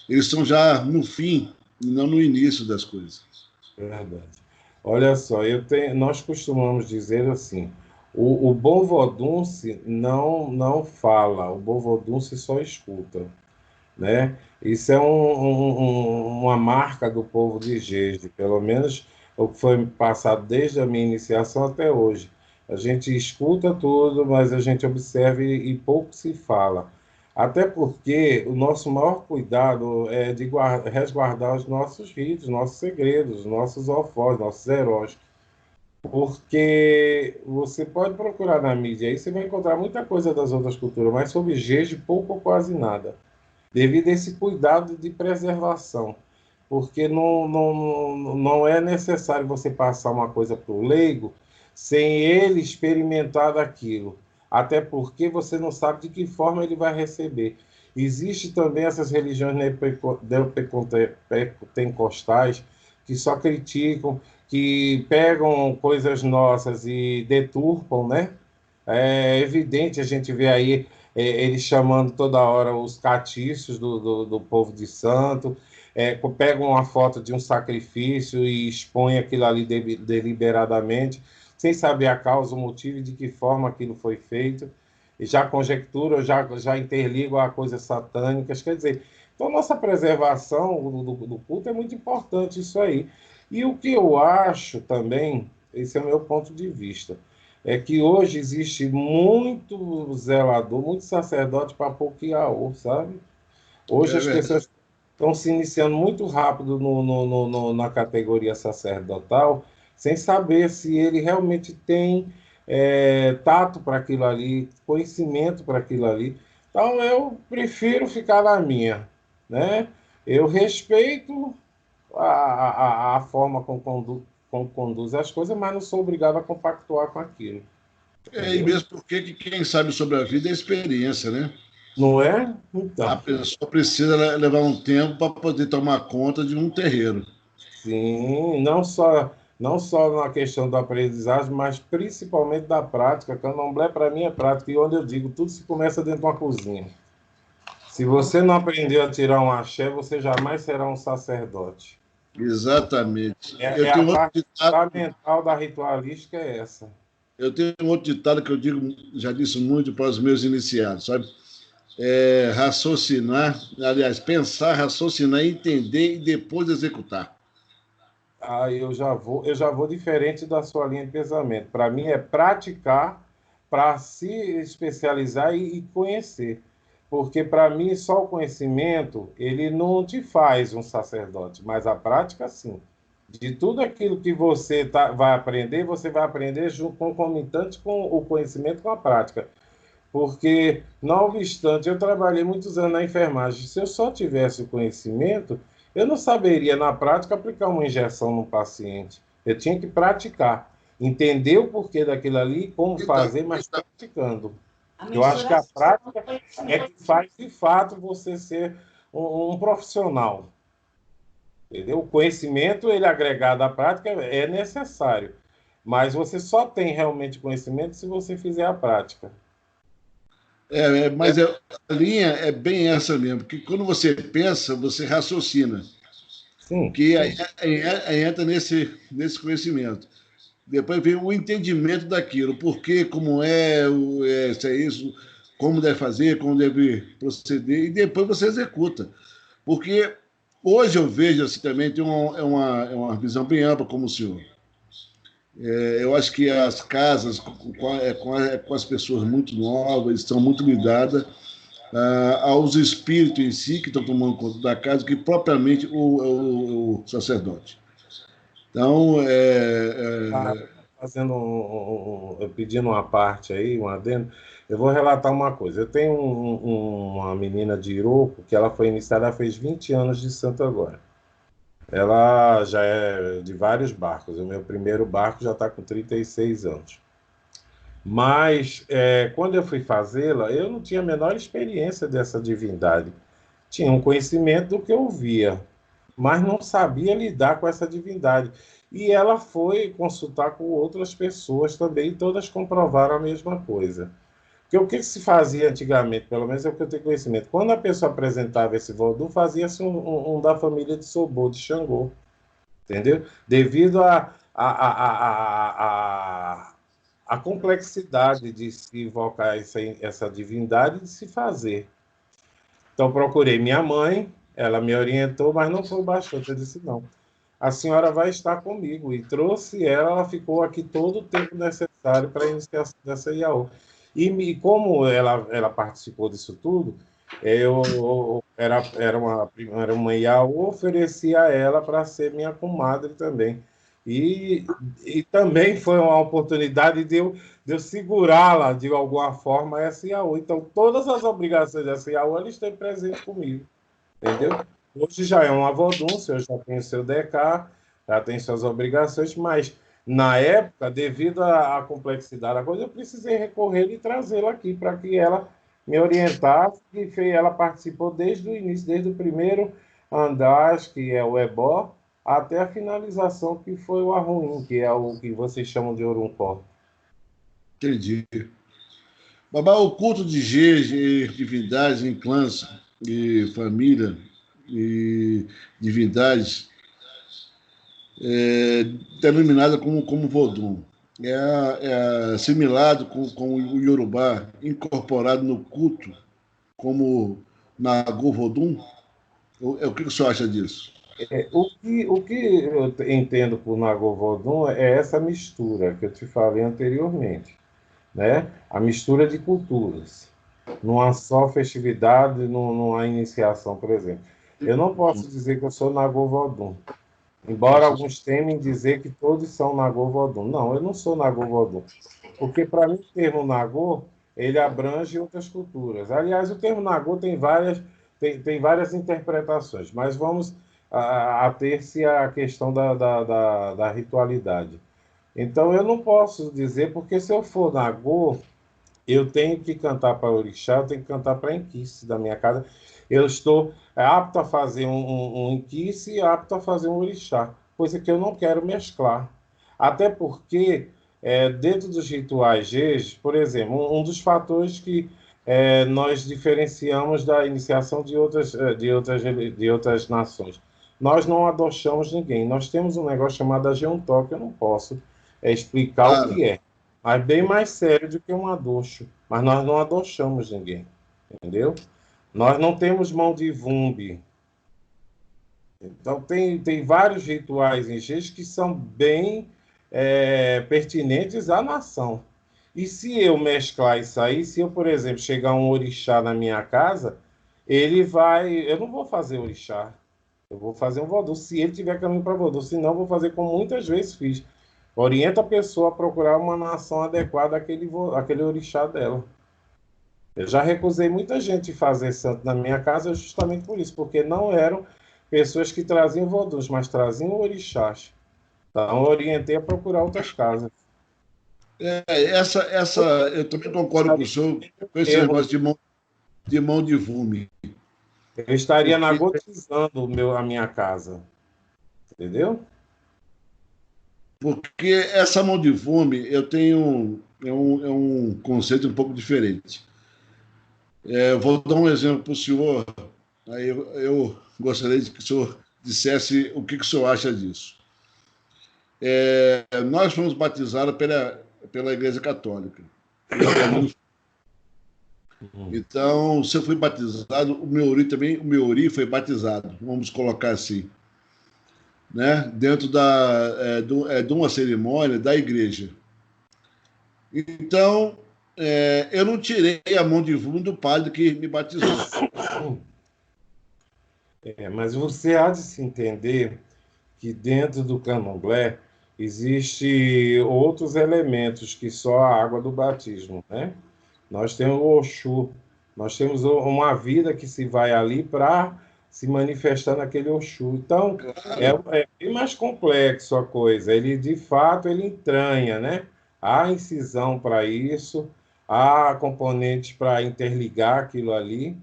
Eles estão já no fim, e não no início das coisas. Verdade. Olha só, nós costumamos dizer assim, o bom vodunce não fala, o bom vodunce só escuta, né? Isso é uma marca do povo de Jeje, pelo menos o que foi passado desde a minha iniciação até hoje. A gente escuta tudo, mas a gente observa e pouco se fala. Até porque o nosso maior cuidado é de resguardar os nossos ritos, nossos segredos, nossos alforjes, nossos heróis. Porque você pode procurar na mídia aí, você vai encontrar muita coisa das outras culturas, mas sobre Jeje, pouco ou quase nada, devido a esse cuidado de preservação. Porque não é necessário você passar uma coisa para o leigo sem ele experimentar daquilo. Até porque você não sabe de que forma ele vai receber. Existe também essas religiões neopentecostais que só criticam, que pegam coisas nossas e deturpam, né? É evidente, a gente vê aí eles chamando toda hora os catícios do povo de santo, pegam uma foto de um sacrifício e expõem aquilo ali deliberadamente, sem saber a causa, o motivo e de que forma aquilo foi feito, e já conjecturam, já interligam a coisas satânicas, quer dizer, então nossa preservação do culto é muito importante isso aí. E o que eu acho também, esse é o meu ponto de vista, é que hoje existe muito zelador, muito sacerdote para pouco iaô, sabe? Hoje É as verdade. pessoas estão se iniciando muito rápido na categoria sacerdotal, sem saber se ele realmente tem tato para aquilo ali, conhecimento para aquilo ali. Então eu prefiro ficar na minha, né? Eu respeito a forma como conduz as coisas, mas não sou obrigado a compactuar com aquilo, E entendeu? mesmo porque que quem sabe sobre a vida é a experiência, né? Não é? A Então, pessoa precisa levar um tempo para poder tomar conta de um terreiro. sim, não só na questão da aprendizagem, mas principalmente da prática. Candomblé, para mim, é prática. E onde eu digo, tudo se começa dentro de uma cozinha. Se você não aprendeu a tirar um axé, você jamais será um sacerdote. Exatamente. É a parte fundamental da ritualística, é essa. Eu tenho um outro ditado que eu digo, já disse muito para os meus iniciados, sabe? Raciocinar, aliás, pensar, raciocinar, entender e depois executar. Aí eu já vou diferente da sua linha de pensamento. Para mim é praticar para se especializar e conhecer. Porque para mim só o conhecimento, ele não te faz um sacerdote, mas a prática sim. De tudo aquilo que você vai aprender, você vai aprender concomitante com o conhecimento com a prática. Porque, não obstante, eu trabalhei muitos anos na enfermagem. Se eu só tivesse o conhecimento, eu não saberia, na prática, aplicar uma injeção no paciente. Eu tinha que praticar, entender o porquê daquilo ali, como Então, fazer, mas praticando. A Eu acho que a mensuração do prática é conhecimento. que faz, de fato, você ser um profissional. Entendeu? O conhecimento, ele agregado à prática, é necessário. Mas você só tem realmente conhecimento se você fizer a prática. mas a linha é bem essa mesmo, porque quando você pensa, você raciocina, Sim, que sim. aí entra nesse conhecimento. Depois vem o entendimento daquilo, por quê, como se é isso, como deve fazer, como deve proceder, e depois você executa. Porque hoje eu vejo assim também, tem uma visão bem ampla como o senhor. Eu acho que as casas com as pessoas muito novas estão muito ligadas aos espíritos em si que estão tomando conta da casa, que propriamente o sacerdote. Então, Ah, fazendo pedindo uma parte aí, um adendo, eu vou relatar uma coisa. Eu tenho uma menina de Iroco que ela foi iniciada, ela fez 20 anos de santo agora. Ela já é de vários barcos. O meu primeiro barco já está com 36 anos. Mas quando eu fui fazê-la, eu não tinha a menor experiência dessa divindade. Tinha um conhecimento do que eu via, mas não sabia lidar com essa divindade. E ela foi consultar com outras pessoas também, e todas comprovaram a mesma coisa. Porque o que se fazia antigamente, pelo menos é o que eu tenho conhecimento, quando a pessoa apresentava esse voodoo, fazia-se um da família de Sobô, de Xangô, entendeu? Devido a complexidade de se invocar essa divindade e de se fazer. Então procurei minha mãe, ela me orientou, mas não foi bastante. Eu disse não. a senhora vai estar comigo. E trouxe ela, ela ficou aqui todo o tempo necessário para a iniciação dessa IAO. E como ela participou disso tudo, era uma IAO, ofereci a ela para ser minha comadre também. E também foi uma oportunidade de eu segurá-la de alguma forma essa IAO. Então, todas as obrigações dessa IAO, ela esteve presente comigo, entendeu? Hoje já é um avodúncio, eu já tenho seu DK, já tem suas obrigações, mas na época, devido à complexidade da coisa, eu precisei recorrer e trazê-la aqui para que ela me orientasse, e ela participou desde o início, desde o primeiro andar, que é o ebó, até a finalização, que foi o arruim, que é o que vocês chamam de oruncó. Entendi. Babá, o culto de Gês, e divindades em clãs e família e divindades denominada como Vodun. É assimilado com o Yorubá, incorporado no culto como Nagô Vodun? O que o senhor acha disso? O que eu entendo por Nagô Vodun é essa mistura que eu te falei anteriormente, né? A mistura de culturas, numa só festividade, numa iniciação, por exemplo. Eu não posso dizer que eu sou Nagô Vodun, embora alguns temem dizer que todos são Nagô Vodun. Não, eu não sou Nagô Vodun, porque para mim o termo Nagô, ele abrange outras culturas. Aliás, o termo Nagô tem várias interpretações, mas vamos ater-se à questão da ritualidade. Então, eu não posso dizer, porque se eu for Nagô, eu tenho que cantar para orixá, eu tenho que cantar para inquice da minha casa. Eu estou apto a fazer um inquice e apto a fazer um orixá, coisa que eu não quero mesclar. Até porque, dentro dos rituais Gês, por exemplo, um dos fatores que nós diferenciamos da iniciação de outras nações. Nós não adochamos ninguém. Nós temos um negócio chamado Ageontó, que eu não posso explicar o que é. Mas bem mais sério do que um adocho. Mas nós não adochamos ninguém, entendeu? Nós não temos mão de vumbi. Então, tem vários rituais em Gês que são bem pertinentes à nação. E se eu mesclar isso aí, se eu, por exemplo, chegar um orixá na minha casa, ele vai... Eu não vou fazer orixá, eu vou fazer um vodô, se ele tiver caminho para vodô. Senão, eu vou fazer como muitas vezes fiz. Orienta a pessoa a procurar uma nação adequada àquele orixá dela. Eu já recusei muita gente de fazer santo na minha casa justamente por isso, porque não eram pessoas que traziam vodus, mas traziam orixás. Então, eu orientei a procurar outras casas. Eu também concordo com o senhor com esse negócio de mão de vume. Eu estaria nagotizando a minha casa. Entendeu? Porque essa mão de vume, eu tenho um conceito um pouco diferente. Vou dar um exemplo para o senhor, aí eu gostaria de que o senhor dissesse o que o senhor acha disso. Nós fomos batizados pela Igreja Católica. Então, se eu fui batizado, o meu ori foi batizado, vamos colocar assim, né? Dentro de uma cerimônia da igreja. Então, eu não tirei a mão de vume do padre que me batizou. Mas você há de se entender que dentro do candomblé existem outros elementos que só a água do batismo, né? Nós temos o Oxum, nós temos uma vida que se vai ali para se manifestar naquele Oxum. Então, é bem mais complexo a coisa. Ele, de fato, ele entranha, né? Há incisão para isso, há componentes para interligar aquilo ali.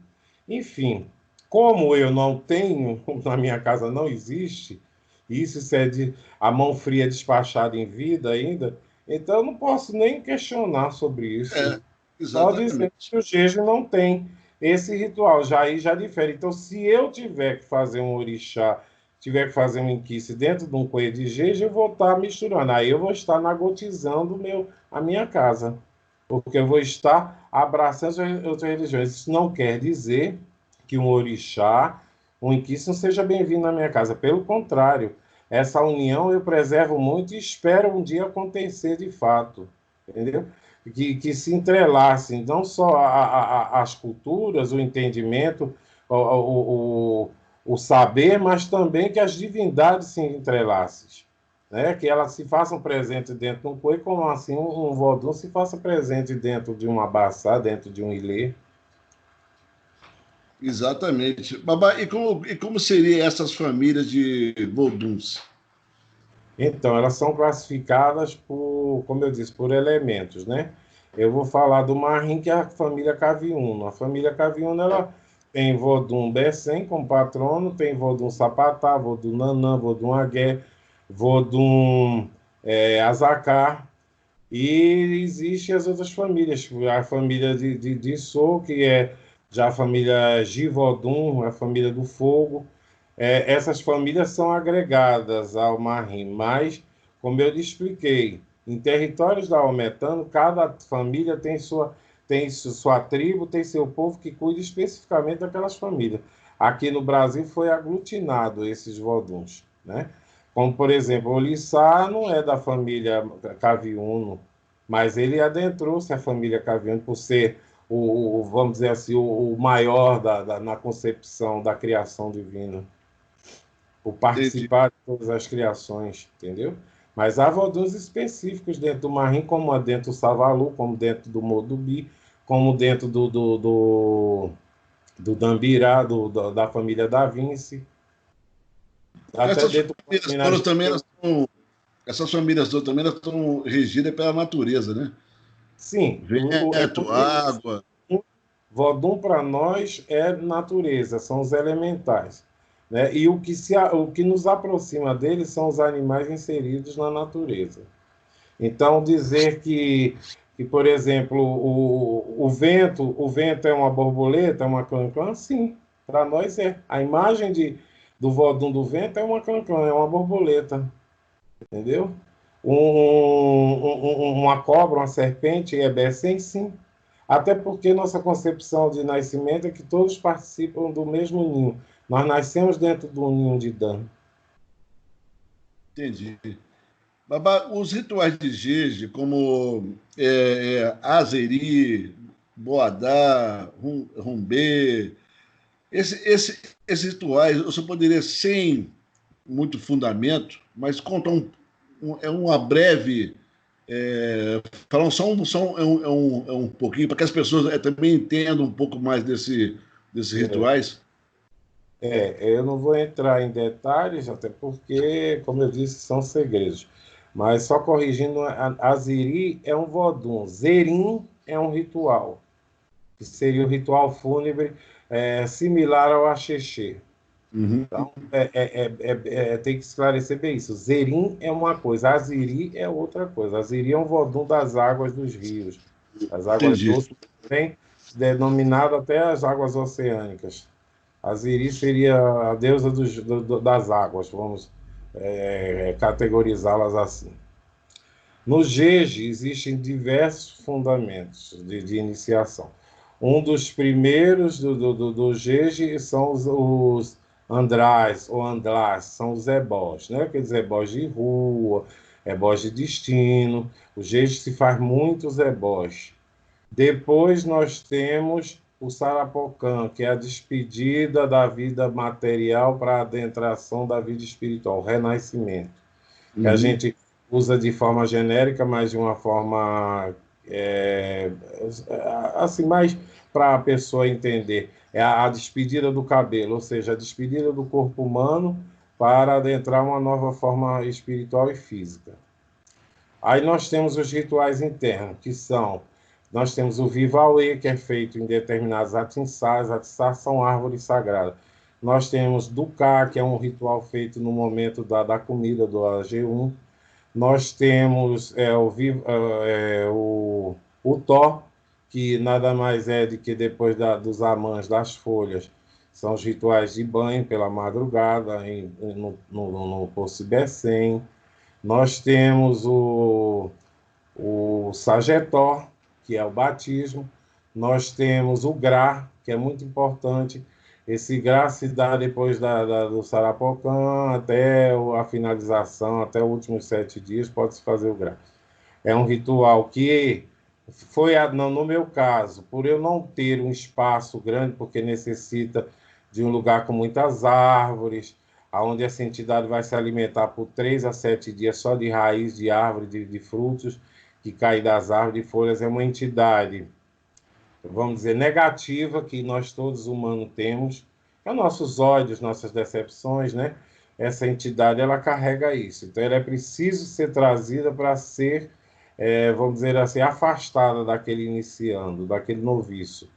Enfim, como eu não tenho, na minha casa não existe, isso é a mão fria despachada em vida ainda, então eu não posso nem questionar sobre isso. Só dizer que o Gês não tem esse ritual, aí já difere. Então, se eu tiver que fazer um orixá, tiver que fazer um inquice dentro de um coelho de Gês, eu vou estar misturando. Aí eu vou estar nagotizando a minha casa, porque eu vou estar abraçando outras religiões. Isso não quer dizer que um orixá, um inquice, não seja bem-vindo na minha casa. Pelo contrário, essa união eu preservo muito e espero um dia acontecer de fato, entendeu? Que se entrelacem, não só as culturas, o entendimento, o saber, mas também que as divindades se entrelacem, né? Que elas se façam presentes dentro de um coelho, como assim um vodun se faça presente dentro de um abaçá, dentro de um ilê. Exatamente. Babá, e como seriam essas famílias de Voduns? Então, elas são classificadas por, como eu disse, por elementos, né? Eu vou falar do Marrim, que é a família Caviuno. A família Caviuno, ela tem Vodun Bessem como patrono, tem Vodun Sapatá, Vodun Nanã, Vodun Agué, Vodun Azacar, e existem as outras famílias, a família de Sou, que é já a família Givodun, a família do Fogo. Essas famílias são agregadas ao Marrim, mas, como eu lhe expliquei, em territórios da Almetano, cada família tem sua tribo, tem seu povo que cuida especificamente daquelas famílias. Aqui no Brasil foi aglutinado esses voduns, né? Como, por exemplo, o Lissá não é da família Caviuno, mas ele adentrou-se à família Caviuno por ser vamos dizer assim, o maior na concepção da criação divina, por Entendi. participar de todas as criações, entendeu? Mas há voduns específicos dentro do Marim, como dentro do Savalu, como dentro do Modubi, como dentro do Dambirá, da família da Vinci, até Essas dentro do famílias Minas todas também Gerais. essas famílias todas também elas estão regidas pela natureza, né? Sim, é Vento, como eu disse, água. Vodun para nós é natureza, são os elementais, né? E o que nos aproxima deles são os animais inseridos na natureza. Então, dizer por exemplo, o vento é uma borboleta, é uma clã-clã, sim, para nós é. A imagem do Vodun do vento é uma clã-clã, é uma borboleta, entendeu? Uma cobra, uma serpente, é bessem, sim. Até porque nossa concepção de nascimento é que todos participam do mesmo ninho. Nós nascemos dentro do ninho de Dan. Entendi. Babá, os rituais de Jeje, como Azeri, Boadá, Rumbê, esses rituais, você poderia, sem muito fundamento, mas contar uma breve. Falar um pouquinho, para que as pessoas também entendam um pouco mais desses rituais. Eu não vou entrar em detalhes, até porque, como eu disse, são segredos. Mas só corrigindo, Aziri é um vodum, Zerim é um ritual, que seria o ritual fúnebre similar ao Axexê. Uhum, Então, tem que esclarecer bem isso. Zerim é uma coisa, Aziri é outra coisa. Aziri é um vodum das águas dos rios, das águas entendi. doces, também denominado até as águas oceânicas. Aziri seria a deusa das águas, vamos categorizá-las assim. No Jeje existem diversos fundamentos de iniciação. Um dos primeiros do Jeje são os András ou Andlás, são os ebós, né? Aqueles ebós de rua, ebós de destino. O Jeje se faz muitos ebós. Depois nós temos o Sarapocã, que é a despedida da vida material para a adentração da vida espiritual, o renascimento, que a Uhum, gente usa de forma genérica, mas de uma forma é, assim mais para a pessoa entender. É a despedida do cabelo, ou seja, a despedida do corpo humano para adentrar uma nova forma espiritual e física. Aí nós temos os rituais internos, que são, nós temos o Vivauê, que é feito em determinados atiçás, atiçás são árvores sagradas. Nós temos Duká, que é um ritual feito no momento da comida, do AG1. Nós temos o Tó, que nada mais é do que depois dos amãs das folhas, são os rituais de banho pela madrugada, no Poço Ibecém. Nós temos o Sagetó, que é o batismo. Nós temos o Gra, que é muito importante. Esse GRA se dá depois do Sarapocã até a finalização, até os últimos 7 dias, pode-se fazer o GRA. É um ritual que foi, no meu caso, por eu não ter um espaço grande, porque necessita de um lugar com muitas árvores, onde essa entidade vai se alimentar por 3 a 7 dias só de raiz de árvore, de frutos que caem das árvores, de folhas. É uma entidade, vamos dizer, negativa, que nós todos humanos temos, é nossos ódios, nossas decepções, né? Essa entidade, ela carrega isso. Então, ela é preciso ser trazida para ser, vamos dizer assim, afastada daquele iniciando, daquele noviço.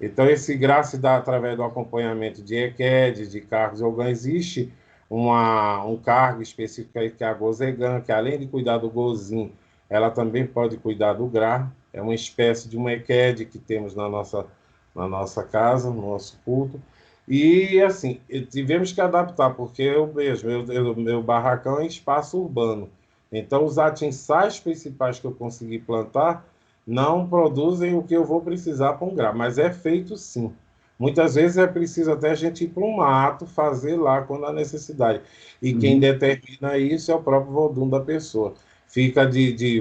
Então, esse GRA se dá através do acompanhamento de EQED, de cargos orgãos. Existe um cargo específico aí, que é a Gozegan, que além de cuidar do Gozin, ela também pode cuidar do GRA. É uma espécie de uma EQED que temos na nossa casa, no nosso culto. E, assim, tivemos que adaptar, porque eu mesmo, meu barracão é em espaço urbano. Então, os atiçais principais que eu consegui plantar não produzem o que eu vou precisar para um GRA, mas é feito sim. Muitas vezes é preciso até a gente ir para um mato, fazer lá quando há necessidade. E quem determina isso é o próprio Vodun da pessoa. Fica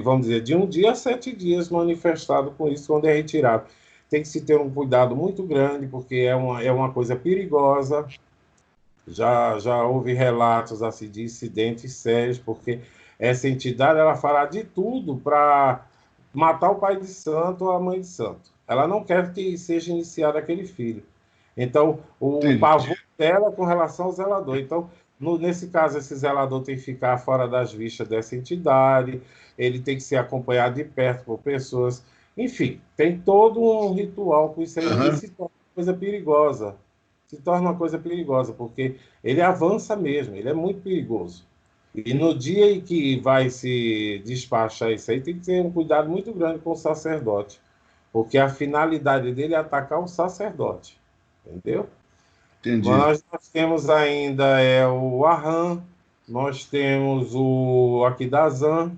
vamos dizer, de 1 dia a 7 dias manifestado com isso, quando é retirado. Tem que se ter um cuidado muito grande, porque é uma coisa perigosa. Já houve relatos assim, de incidentes sérios, porque essa entidade ela fará de tudo para matar o pai de santo ou a mãe de santo. Ela não quer que seja iniciado aquele filho. Então, o pavor dela é com relação ao zelador. Então, nesse caso, esse zelador tem que ficar fora das vistas dessa entidade, ele tem que ser acompanhado de perto por pessoas. Enfim, tem todo um ritual com isso aí, e se torna uma coisa perigosa. Se torna uma coisa perigosa, porque ele avança mesmo, ele é muito perigoso. E no dia em que vai se despachar isso aí, tem que ter um cuidado muito grande com o sacerdote, porque a finalidade dele é atacar o sacerdote, entendeu? Entendi. Nós temos ainda o Aham, nós temos o Akidazan,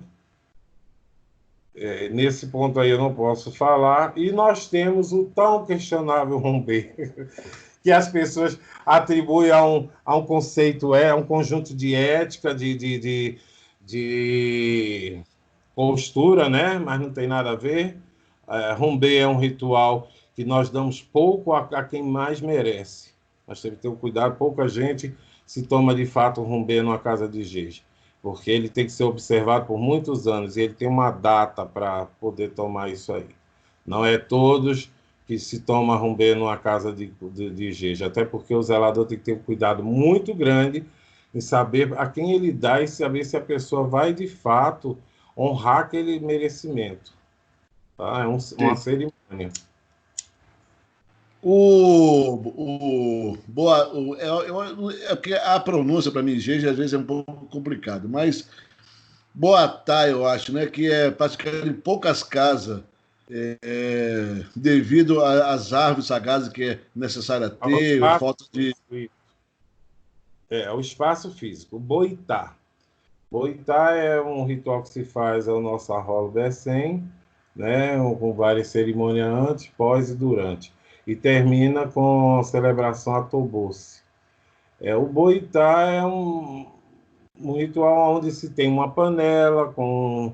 nesse ponto aí eu não posso falar, e nós temos o tão questionável Rumbê, que as pessoas atribuem a um conceito, a um conjunto de ética, de postura, né? Mas não tem nada a ver. Rumbê é um ritual que nós damos pouco a quem mais merece. Nós temos que ter um cuidado, pouca gente se toma de fato um rumbê numa casa de jeje, porque ele tem que ser observado por muitos anos e ele tem uma data para poder tomar isso aí. Não é todos que se toma rumbê numa casa de jeje, até porque o zelador tem que ter um cuidado muito grande em saber a quem ele dá e saber se a pessoa vai, de fato, honrar aquele merecimento. Tá? É uma cerimônia. É porque a pronúncia para mim, jeje, às vezes é um pouco complicado, mas Boatá, eu acho, né, que é praticamente em poucas casas, devido às árvores sagradas que é necessário ter, falta de... O espaço físico. Boitá. Boitá é um ritual que se faz ao nosso arrolo Bessem, né, com várias cerimônias antes, pós e durante. E termina com a celebração Atobosse. O Boitá é um ritual onde se tem uma panela com,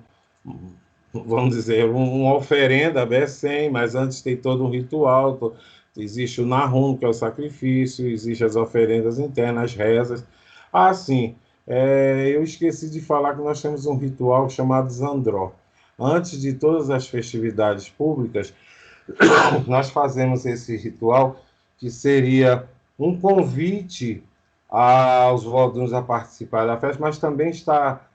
vamos dizer, uma oferenda Bessem, mas antes tem todo um ritual. Existe o Nahum, que é o sacrifício, existem as oferendas internas, as rezas. Sim, eu esqueci de falar que nós temos um ritual chamado Zandró. Antes de todas as festividades públicas, nós fazemos esse ritual, que seria um convite aos voduns a participar da festa, mas também está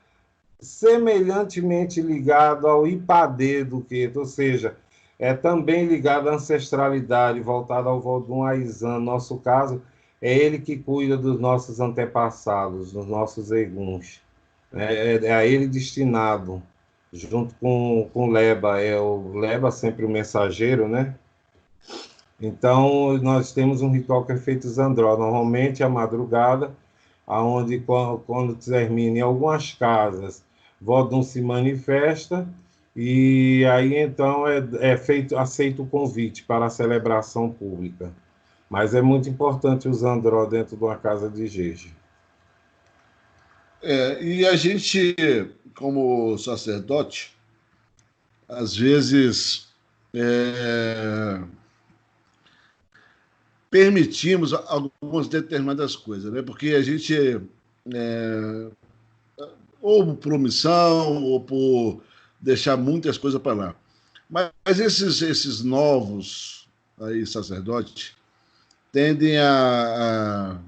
semelhantemente ligado ao Ipadê do Queto, ou seja, é também ligado à ancestralidade, voltado ao Vodun Aizan. No nosso caso, é ele que cuida dos nossos antepassados, dos nossos eguns. É a ele destinado, junto com o Leba. O Leba sempre o mensageiro, né? Então, nós temos um ritual que é feito Zandró, normalmente à madrugada, onde, quando termina em algumas casas, Vodun se manifesta, e aí então aceito o convite para a celebração pública. Mas é muito importante os andró dentro de uma casa de jeje. E a gente, como sacerdote, às vezes permitimos algumas determinadas coisas, né? Porque a gente, ou por omissão, ou por deixar muitas coisas para lá. Mas esses novos aí, sacerdotes tendem a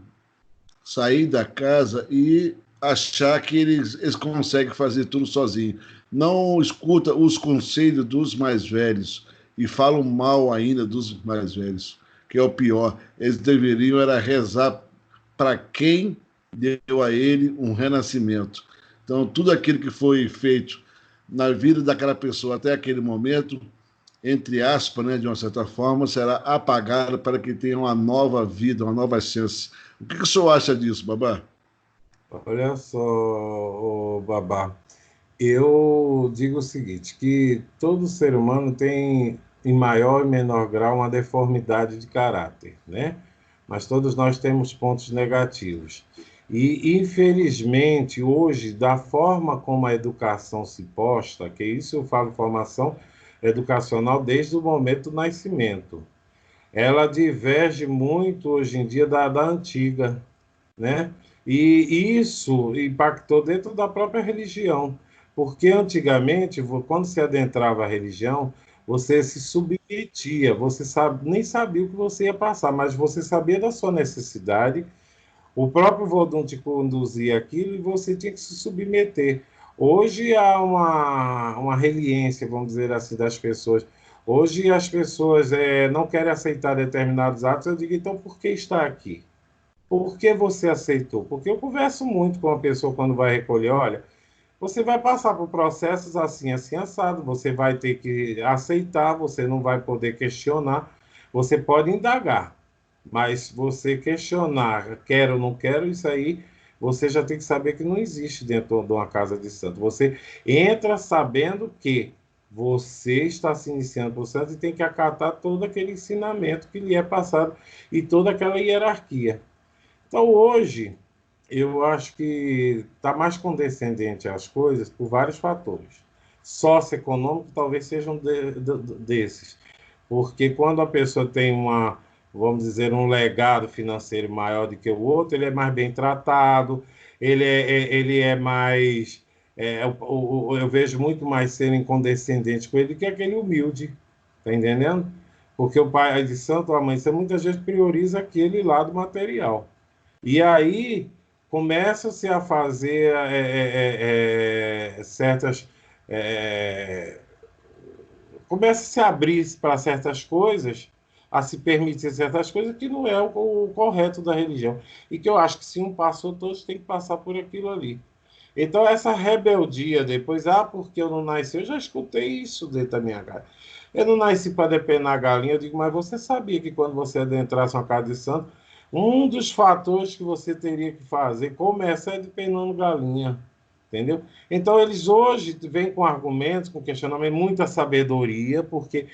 sair da casa e achar que eles conseguem fazer tudo sozinhos. Não escuta os conselhos dos mais velhos e falam mal ainda dos mais velhos, que é o pior. Eles deveriam era rezar para quem deu a ele um renascimento. Então, tudo aquilo que foi feito na vida daquela pessoa até aquele momento, entre aspas, né, de uma certa forma, será apagado para que tenha uma nova vida, uma nova chance. O que o senhor acha disso, Babá? Olha só, ô Babá, eu digo o seguinte, que todo ser humano tem, em maior e menor grau, uma deformidade de caráter, né? Mas todos nós temos pontos negativos. E, infelizmente, hoje, da forma como a educação se posta, que isso eu falo formação educacional desde o momento do nascimento, ela diverge muito hoje em dia da antiga, né? E isso impactou dentro da própria religião, porque antigamente, quando se adentrava a religião, você se submetia, você nem sabia o que você ia passar, mas você sabia da sua necessidade, o próprio Vodun te conduzia aquilo e você tinha que se submeter. Hoje há uma reliência, vamos dizer assim, das pessoas. Hoje as pessoas não querem aceitar determinados atos, eu digo, então por que está aqui? Por que você aceitou? Porque eu converso muito com a pessoa quando vai recolher, olha, você vai passar por processos assim, assim, assado, você vai ter que aceitar, você não vai poder questionar, você pode indagar, mas você questionar, quero ou não quero, isso aí você já tem que saber que não existe dentro de uma casa de santo. Você entra sabendo que você está se iniciando por santo e tem que acatar todo aquele ensinamento que lhe é passado e toda aquela hierarquia. Então, hoje, eu acho que está mais condescendente às coisas por vários fatores. Socioeconômico talvez seja desses, porque quando a pessoa tem vamos dizer, um legado financeiro maior do que o outro, ele é mais bem tratado, ele é mais... eu vejo muito mais serem condescendentes com ele do que aquele humilde, tá entendendo? Porque o pai de santo, a mãe de santo, muitas vezes prioriza aquele lado material. E aí começa-se a fazer certas. Começa-se a abrir para certas coisas, a se permitir certas coisas que não é o correto da religião. E que eu acho que se um passou, todos têm que passar por aquilo ali. Então, essa rebeldia depois, porque eu não nasci, eu já escutei isso dentro da minha casa. Eu não nasci para depenar a galinha, eu digo, mas você sabia que quando você adentrasse uma casa de santo, um dos fatores que você teria que fazer, começa é depenando galinha, entendeu? Então, eles hoje vêm com argumentos, com questionamento, muita sabedoria, porque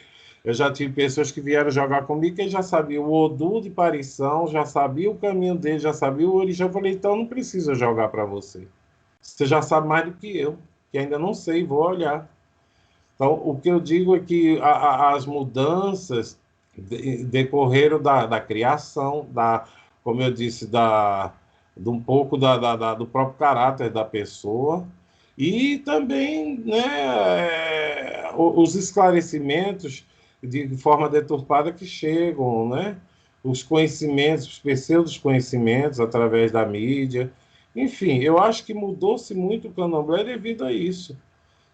eu já tive pessoas que vieram jogar comigo que já sabiam o Odu de parição, já sabia o caminho dele, já sabia o orixá. Eu falei, então não precisa jogar para você. Você já sabe mais do que eu, que ainda não sei, vou olhar. Então, o que eu digo é que as mudanças decorreram da criação, como eu disse, de um pouco do próprio caráter da pessoa, e também, né, os esclarecimentos de forma deturpada que chegam, né? Os conhecimentos, os pseudos conhecimentos através da mídia. Enfim, eu acho que mudou-se muito o candomblé devido a isso.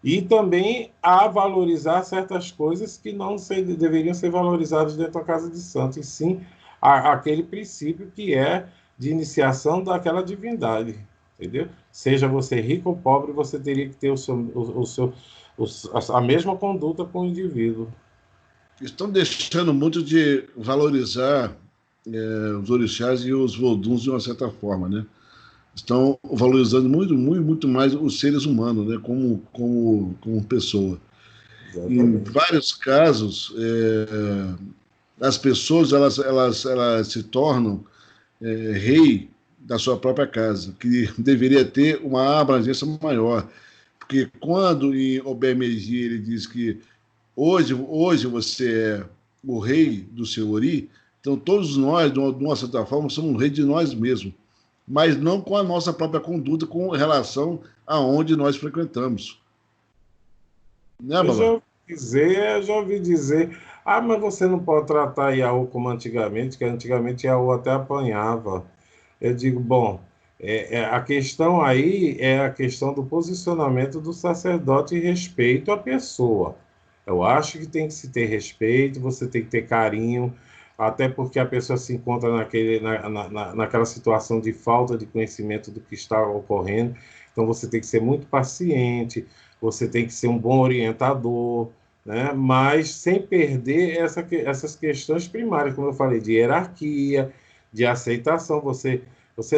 E também a valorizar certas coisas que não deveriam ser valorizadas dentro da casa de santo, e sim aquele princípio que é de iniciação daquela divindade, entendeu? Seja você rico ou pobre, você teria que ter a mesma conduta com o indivíduo. Estão deixando muito de valorizar os orixás e os voduns de uma certa forma, né? Estão valorizando muito, muito, muito mais os seres humanos, né? Como pessoa. Exatamente. Em vários casos, as pessoas elas se tornam rei da sua própria casa, que deveria ter uma abrangência maior. Porque quando em Obermegi ele diz que hoje você é o rei do seu Ori, então todos nós, de uma certa forma, somos rei de nós mesmos, mas não com a nossa própria conduta com relação aonde nós frequentamos. Né, Babá? Eu já ouvi dizer, mas você não pode tratar Iaú como antigamente, que antigamente Iaú até apanhava. Eu digo, bom, a questão aí é a questão do posicionamento do sacerdote e respeito à pessoa. Eu acho que tem que se ter respeito, você tem que ter carinho, até porque a pessoa se encontra naquela situação de falta de conhecimento do que está ocorrendo. Então, você tem que ser muito paciente, você tem que ser um bom orientador, né? Mas sem perder essas questões primárias, como eu falei, de hierarquia, de aceitação. Você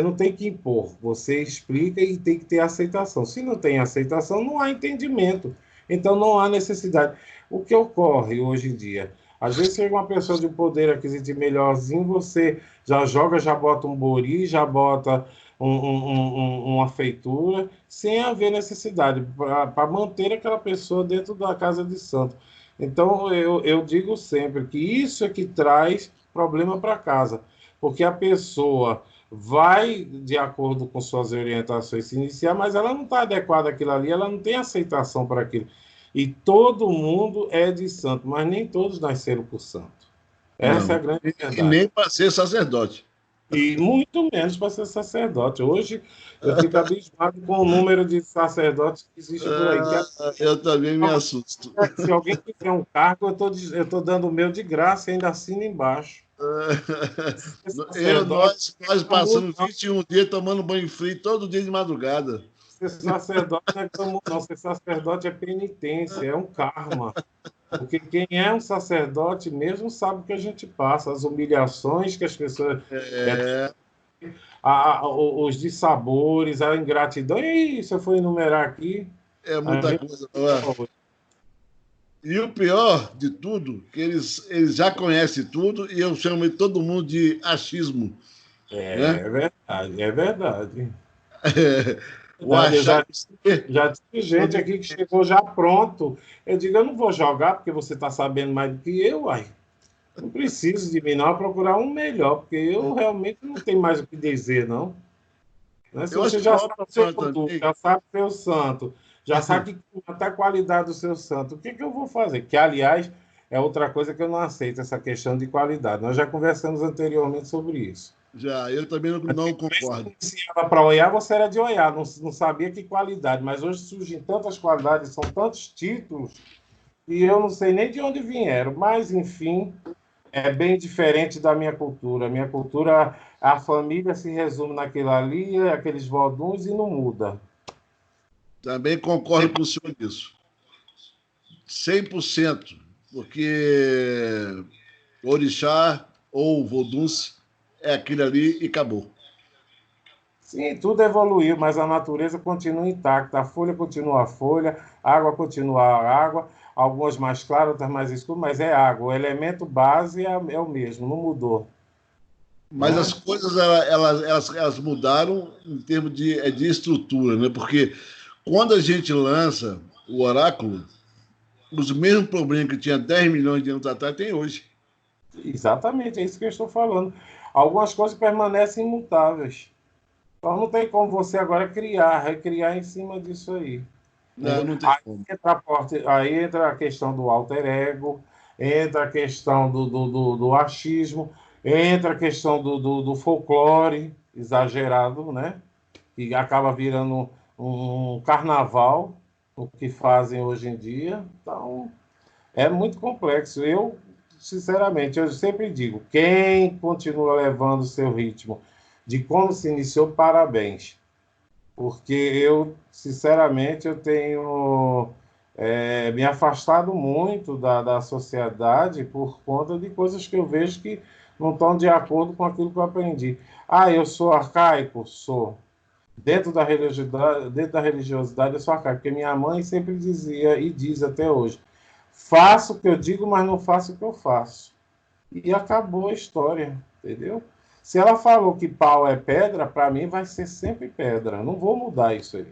não tem que impor, você explica e tem que ter aceitação. Se não tem aceitação, não há entendimento. Então, não há necessidade. O que ocorre hoje em dia? Às vezes, chega uma pessoa de poder aquisitivo melhorzinho, você já joga, já bota um bori, já bota uma feitura, sem haver necessidade, para manter aquela pessoa dentro da casa de santo. Então, eu digo sempre que isso é que traz problema para casa, porque a pessoa vai de acordo com suas orientações se iniciar, mas ela não está adequada àquilo ali, ela não tem aceitação para aquilo. E todo mundo é de santo, mas nem todos nasceram por santo. Essa é a grande verdade. E nem para ser sacerdote. E muito menos para ser sacerdote. Hoje, eu fico abismado com o número de sacerdotes que existe por aí. Eu também me assusto. Se alguém quiser um cargo, eu estou dando o meu de graça e ainda assino embaixo. Nós passamos 21 dias tomando banho frio todo dia de madrugada. Ser sacerdote não é comum, não. Ser sacerdote é penitência, é um karma. Porque quem é um sacerdote mesmo sabe o que a gente passa, as humilhações que as pessoas... os dissabores, a ingratidão. E se eu for enumerar aqui... É muita coisa. E o pior de tudo, que eles já conhecem tudo, e eu chamo de todo mundo de achismo. É verdade, é verdade. Já tive gente aqui que chegou já pronto. Eu digo, eu não vou jogar porque você está sabendo mais do que eu, uai. Não preciso de mim, não, procurar um melhor, porque eu realmente não tenho mais o que dizer, não. Se você já sabe o seu produto, já sabe o seu santo, já sabe até a qualidade do seu santo, o que eu vou fazer? Que, aliás, é outra coisa que eu não aceito, essa questão de qualidade. Nós já conversamos anteriormente sobre isso. Já, eu também não concordo. Se era para olhar, você era de olhar, não sabia que qualidade, mas hoje surgem tantas qualidades, são tantos títulos, e eu não sei nem de onde vieram, mas, enfim, é bem diferente da minha cultura. A minha cultura, a família se resume naquilo ali, aqueles voduns, e não muda. Também concordo com o senhor nisso. 100%, porque orixá ou voduns é aquilo ali e acabou. Sim, tudo evoluiu, mas a natureza continua intacta. A folha continua a folha, a água continua a água, algumas mais claras, outras mais escuras, mas é água. O elemento base é o mesmo, não mudou. Mas as coisas elas mudaram em termos de estrutura, né? Porque quando a gente lança o oráculo, os mesmos problemas que tinha 10 milhões de anos atrás tem hoje. Exatamente, é isso que eu estou falando. Algumas coisas permanecem imutáveis. Então não tem como você agora recriar em cima disso aí. Não tem como. Aí entra a questão do alter ego, entra a questão do achismo, entra a questão do folclore exagerado, né? Que acaba virando um carnaval, o que fazem hoje em dia. Então, é muito complexo. Eu, sinceramente, eu sempre digo, quem continua levando o seu ritmo de como se iniciou, parabéns. Porque eu, sinceramente, eu tenho me afastado muito da sociedade por conta de coisas que eu vejo que não estão de acordo com aquilo que eu aprendi. Eu sou arcaico? Sou. Dentro da religiosidade, eu sou arcaico, porque minha mãe sempre dizia, e diz até hoje, faço o que eu digo, mas não faço o que eu faço. e acabou a história, entendeu? Se ela falou que pau é pedra, para mim vai ser sempre pedra. Não vou mudar isso aí.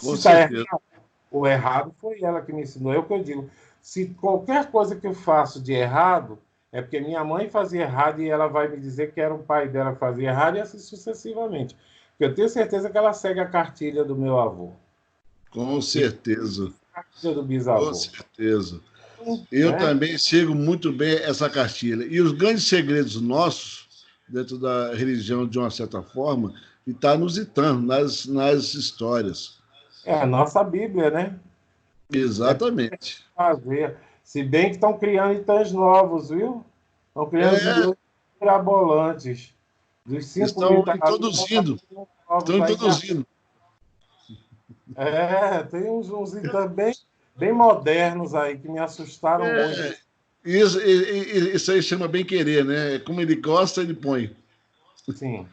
Com Se está certeza. errado, o errado foi ela que me ensinou. É o que eu digo. Se qualquer coisa que eu faço de errado, é porque minha mãe fazia errado e ela vai me dizer que era o pai dela que fazia errado e assim sucessivamente. Porque eu tenho certeza que ela segue a cartilha do meu avô. Com E certeza. a cartilha do Com bisavô. certeza. Eu Né? também sigo muito bem essa cartilha. E os grandes segredos nossos, dentro da religião, de uma certa forma, está nos itãs, nas histórias. É a nossa Bíblia, né? É Exatamente. fazer. Se bem que estão criando itãs novos, viu? Estão criando os É, itãs mirabolantes. Dos 5.000 estão itãs, introduzindo, novos estão aí já. introduzindo. Tem uns itãs bem modernos aí que me assustaram muito. É, isso aí chama bem querer, né? Como ele gosta, ele põe. Sim.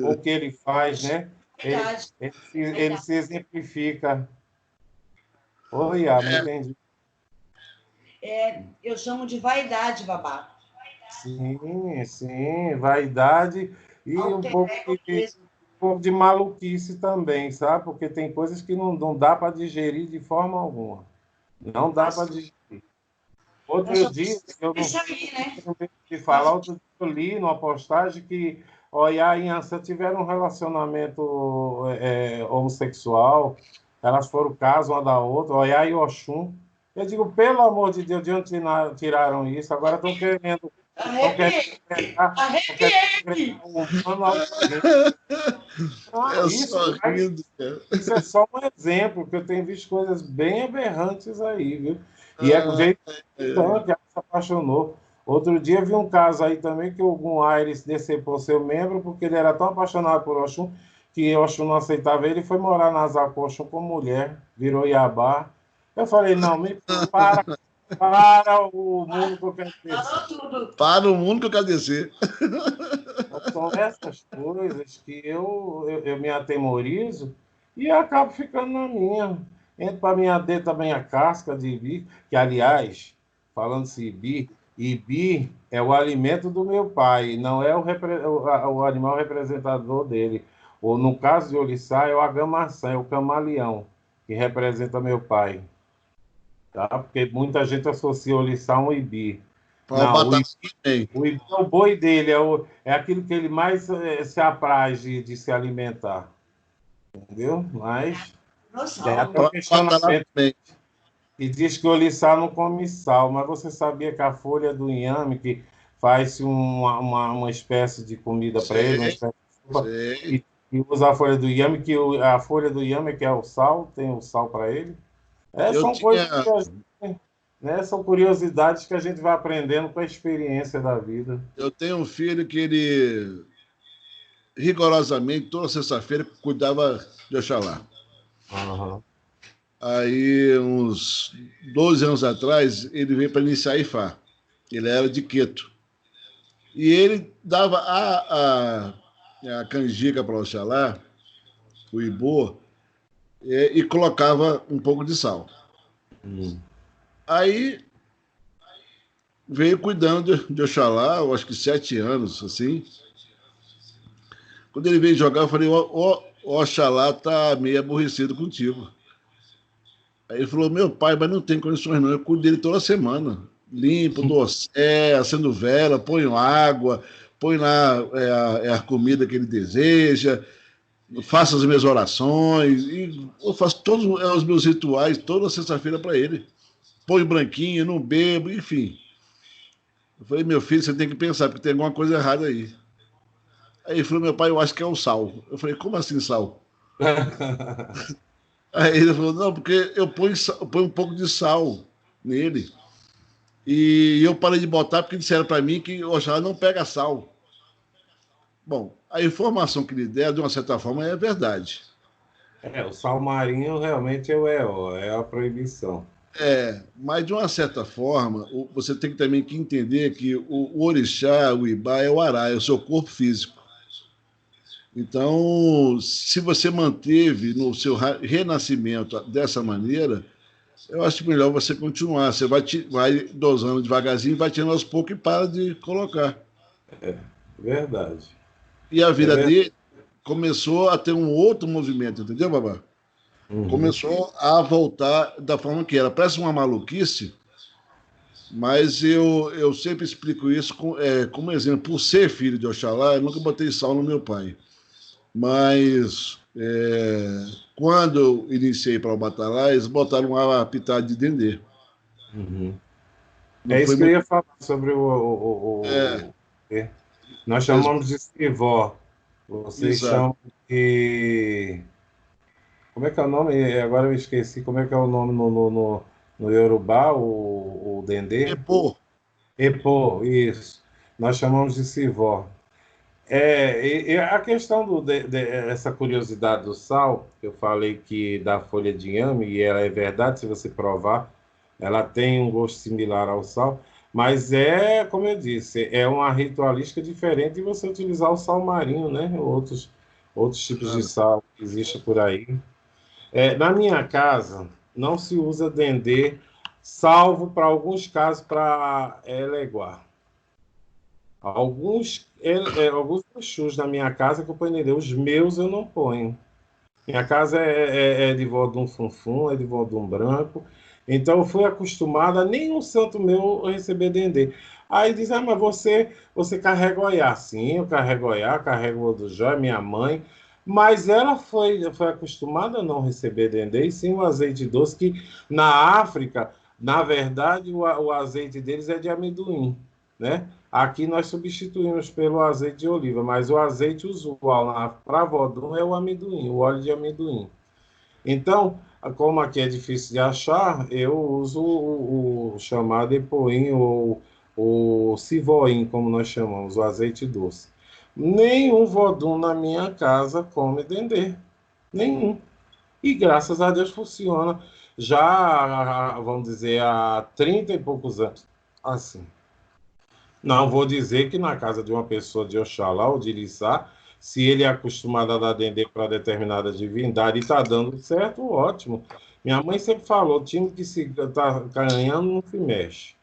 O que ele faz, né? Ele, Verdade, ele verdade. se exemplifica. Oi, não entendi. Eu chamo de vaidade, babá. Sim, sim, vaidade e um Alter pouco ego de, mesmo. um pouco de maluquice também, sabe? Porque tem coisas que não dá para digerir de forma alguma. Não dá para Mas, digerir. mas Outro só dia, eu precisa não sair, né? tenho medo de Mas, falar, outro dia eu li numa postagem que Oiá e Ansan tiveram um relacionamento homossexual, elas foram caso uma da outra, Oiá e Oxum. Eu digo, pelo amor de Deus, de onde tiraram isso? Agora estão querendo arrepiei, decretar, estão querendo arrepiei. decretar um humano alguém. Ah, É só rindo, cara. isso é só um exemplo, que eu tenho visto coisas bem aberrantes aí, viu? E Ah, veio é. então que ela se apaixonou. Outro dia vi um caso aí também que o Aires decepou seu membro porque ele era tão apaixonado por Oxum que Oxum não aceitava ele e foi morar na Zaco Oxum com mulher, virou Iabá. Eu falei, não, para, para o mundo que eu quero Falou descer. tudo. Para o mundo que eu quero descer. São essas coisas que eu me atemorizo e acabo ficando na minha. Entro para minha dentro também a casca de ibi, que, aliás, falando-se ibi é o alimento do meu pai, não é o animal representador dele. Ou, no caso de Oliçá, é o agamaçã, é o camaleão, que representa meu pai. Tá? Porque muita gente associa Oliçá a um ibi. Para Não, matar também. o ibi é o boi dele, é aquilo que ele mais se apraz de se alimentar, entendeu? Mas tem Noção. até um Para matar lá questionamento também. que diz que o liçá não come sal, mas você sabia que a folha do inhame, que faz uma espécie de comida para ele, uma Sei, espécie de sopa, sei. e usa a folha do inhame, que a folha do inhame que é o sal, tem o sal para ele. Eu São coisas tinha, que a gente, né, são curiosidades que a gente vai aprendendo com a experiência da vida. eu tenho um filho que ele rigorosamente toda sexta-feira cuidava de Oxalá. Uhum. Aí, uns 12 anos atrás, ele veio para iniciar a IFA. Ele era de Queto. E ele dava a canjica para Oxalá, o Ibô, e colocava um pouco de sal. Aí veio cuidando de Oxalá, eu acho que 7 anos, assim. Quando ele veio jogar, eu falei, o Oxalá tá meio aborrecido contigo. Aí ele falou, meu pai, mas não tem condições não, eu cuido dele toda semana. Limpo, dou acendo vela, ponho água, põe lá a comida que ele deseja, faço as minhas orações, e eu faço todos os meus rituais toda sexta-feira para ele. Ponho branquinho, não bebo, enfim. Eu falei, meu filho, você tem que pensar, porque tem alguma coisa errada aí. Aí ele falou, meu pai, eu acho que é o sal. Eu falei, como assim sal? Aí ele falou, não, porque eu ponho um pouco de sal nele. E eu parei de botar porque disseram para mim que Oxalá não pega sal. Bom, a informação que lhe deram, de uma certa forma, é verdade. O sal marinho realmente é o EO, é a proibição. Mas de uma certa forma, você tem também que entender que o orixá, o ibá, é o ará, é o seu corpo físico. Então, se você manteve no seu renascimento dessa maneira, eu acho melhor você continuar. Você vai dosando devagarzinho, vai tirando aos poucos e para de colocar. Verdade. E a vida dele começou a ter um outro movimento, entendeu, Babá? Começou a voltar da forma que era. Parece uma maluquice, mas eu sempre explico isso como exemplo. Por ser filho de Oxalá, eu nunca botei sal no meu pai. Mas quando eu iniciei para o Batalá, eles botaram uma pitada de dendê. É isso que eu ia falar sobre nós chamamos de escrivó. Vocês Exato. chamam de... Como é que é o nome? Agora eu esqueci. Como é que é o nome no Yorubá, o dendê? Epô. Epô, isso. Nós chamamos de civó. E a questão essa curiosidade do sal, eu falei que da folha de inhame, e ela é verdade, se você provar, ela tem um gosto similar ao sal, mas como eu disse, é uma ritualística diferente de você utilizar o sal marinho, né? Outros tipos de sal que existem por aí. Na minha casa, não se usa dendê, salvo para alguns casos para eleguar. Alguns Exus na minha casa que eu ponho dendê, os meus eu não ponho. Minha casa é de Vodum Funfun, é de Vodum Branco, então eu fui acostumado a nenhum santo meu receber dendê. Aí diz, mas você carrega Oiá. Sim, eu carrego Oiá, carrego o Odujó, minha mãe, mas ela foi acostumada a não receber dendê, e sim o azeite doce, que na África, na verdade, o azeite deles é de amendoim, né? Aqui nós substituímos pelo azeite de oliva, mas o azeite usual para Vodum é o amendoim, o óleo de amendoim. Então, como aqui é difícil de achar, eu uso o chamado epoim ou o civoim, como nós chamamos, o azeite doce. Nenhum Vodum na minha casa come dendê. Nenhum. E graças a Deus funciona já, vamos dizer, há 30 e poucos anos. Assim. Não vou dizer que na casa de uma pessoa de Oxalá ou de Iriçá, se ele é acostumado a dar dendê para determinada divindade e está dando certo, ótimo. Minha mãe sempre falou, time que se está ganhando não se mexe.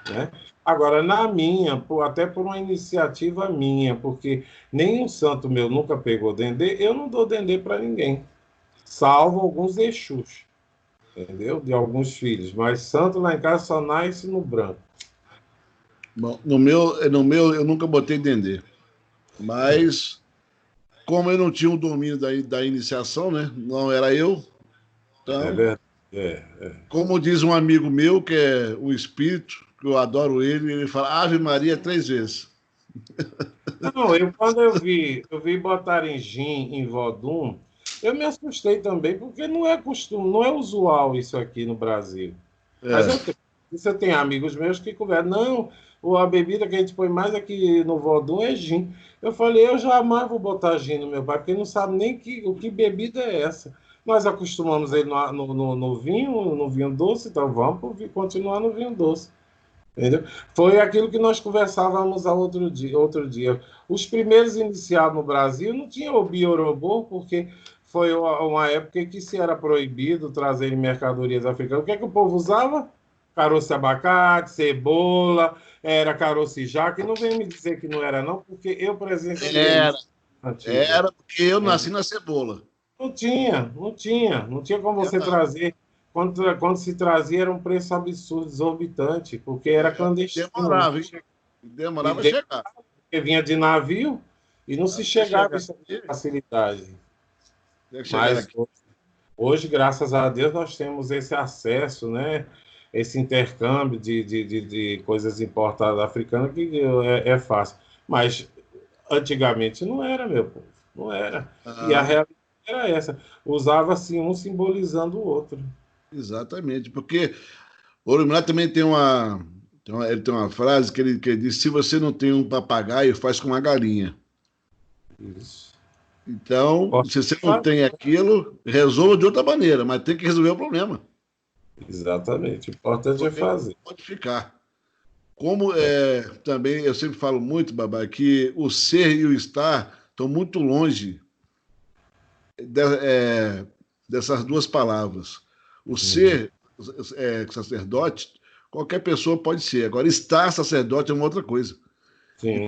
Né? Agora, na minha, até por uma iniciativa minha, porque nenhum santo meu nunca pegou dendê, eu não dou dendê para ninguém, salvo alguns Exus, entendeu? De alguns filhos, mas santo lá em casa só nasce no branco. Bom, no meu eu nunca botei dendê, mas como eu não tinha o domínio da iniciação, né? Não era eu, então, É verdade. Como diz um amigo meu, que é o espírito, que eu adoro ele fala Ave Maria 3 vezes. Não, quando eu vi botarem gin em Vodum, eu me assustei também, porque não é costume, não é usual isso aqui no Brasil. Mas eu tenho amigos meus que conversam, não, a bebida que a gente põe mais aqui no Vodum é gin. Eu falei, eu jamais vou botar gin no meu pai, porque ele não sabe nem o que bebida é essa. Nós acostumamos ele no vinho doce, então vamos continuar no vinho doce. Entendeu? Foi aquilo que nós conversávamos outro dia. Os primeiros iniciados no Brasil não tinham o biorobô, porque foi uma época que se era proibido trazer mercadorias africanas. O que é que o povo usava? Caroço de abacate, cebola, era caroço de jaca, e não vem me dizer que não era não, porque eu presenciei isso. Era porque eu nasci na cebola. Não tinha como você trazer. Quando se trazia, era um preço absurdo, exorbitante, porque era clandestino. Demorava a chegar. Porque vinha de navio e não se chegava com facilidade. Mas hoje, graças a Deus, nós temos esse acesso, né? Esse intercâmbio de coisas importadas africanas, que é fácil. Mas antigamente não era, meu povo. Não era. E a realidade era essa. Usava-se um simbolizando o outro. Exatamente, porque o Orixá também tem uma frase que ele diz: se você não tem um papagaio, faz com uma galinha. Isso. Então, se você não tem aquilo, resolva de outra maneira, mas tem que resolver o problema. Exatamente, o importante é fazer. Pode ficar. Como também eu sempre falo muito, Babá, que o ser e o estar estão muito longe dessas duas palavras. O ser sacerdote, qualquer pessoa pode ser. Agora, estar sacerdote é uma outra coisa. Sim.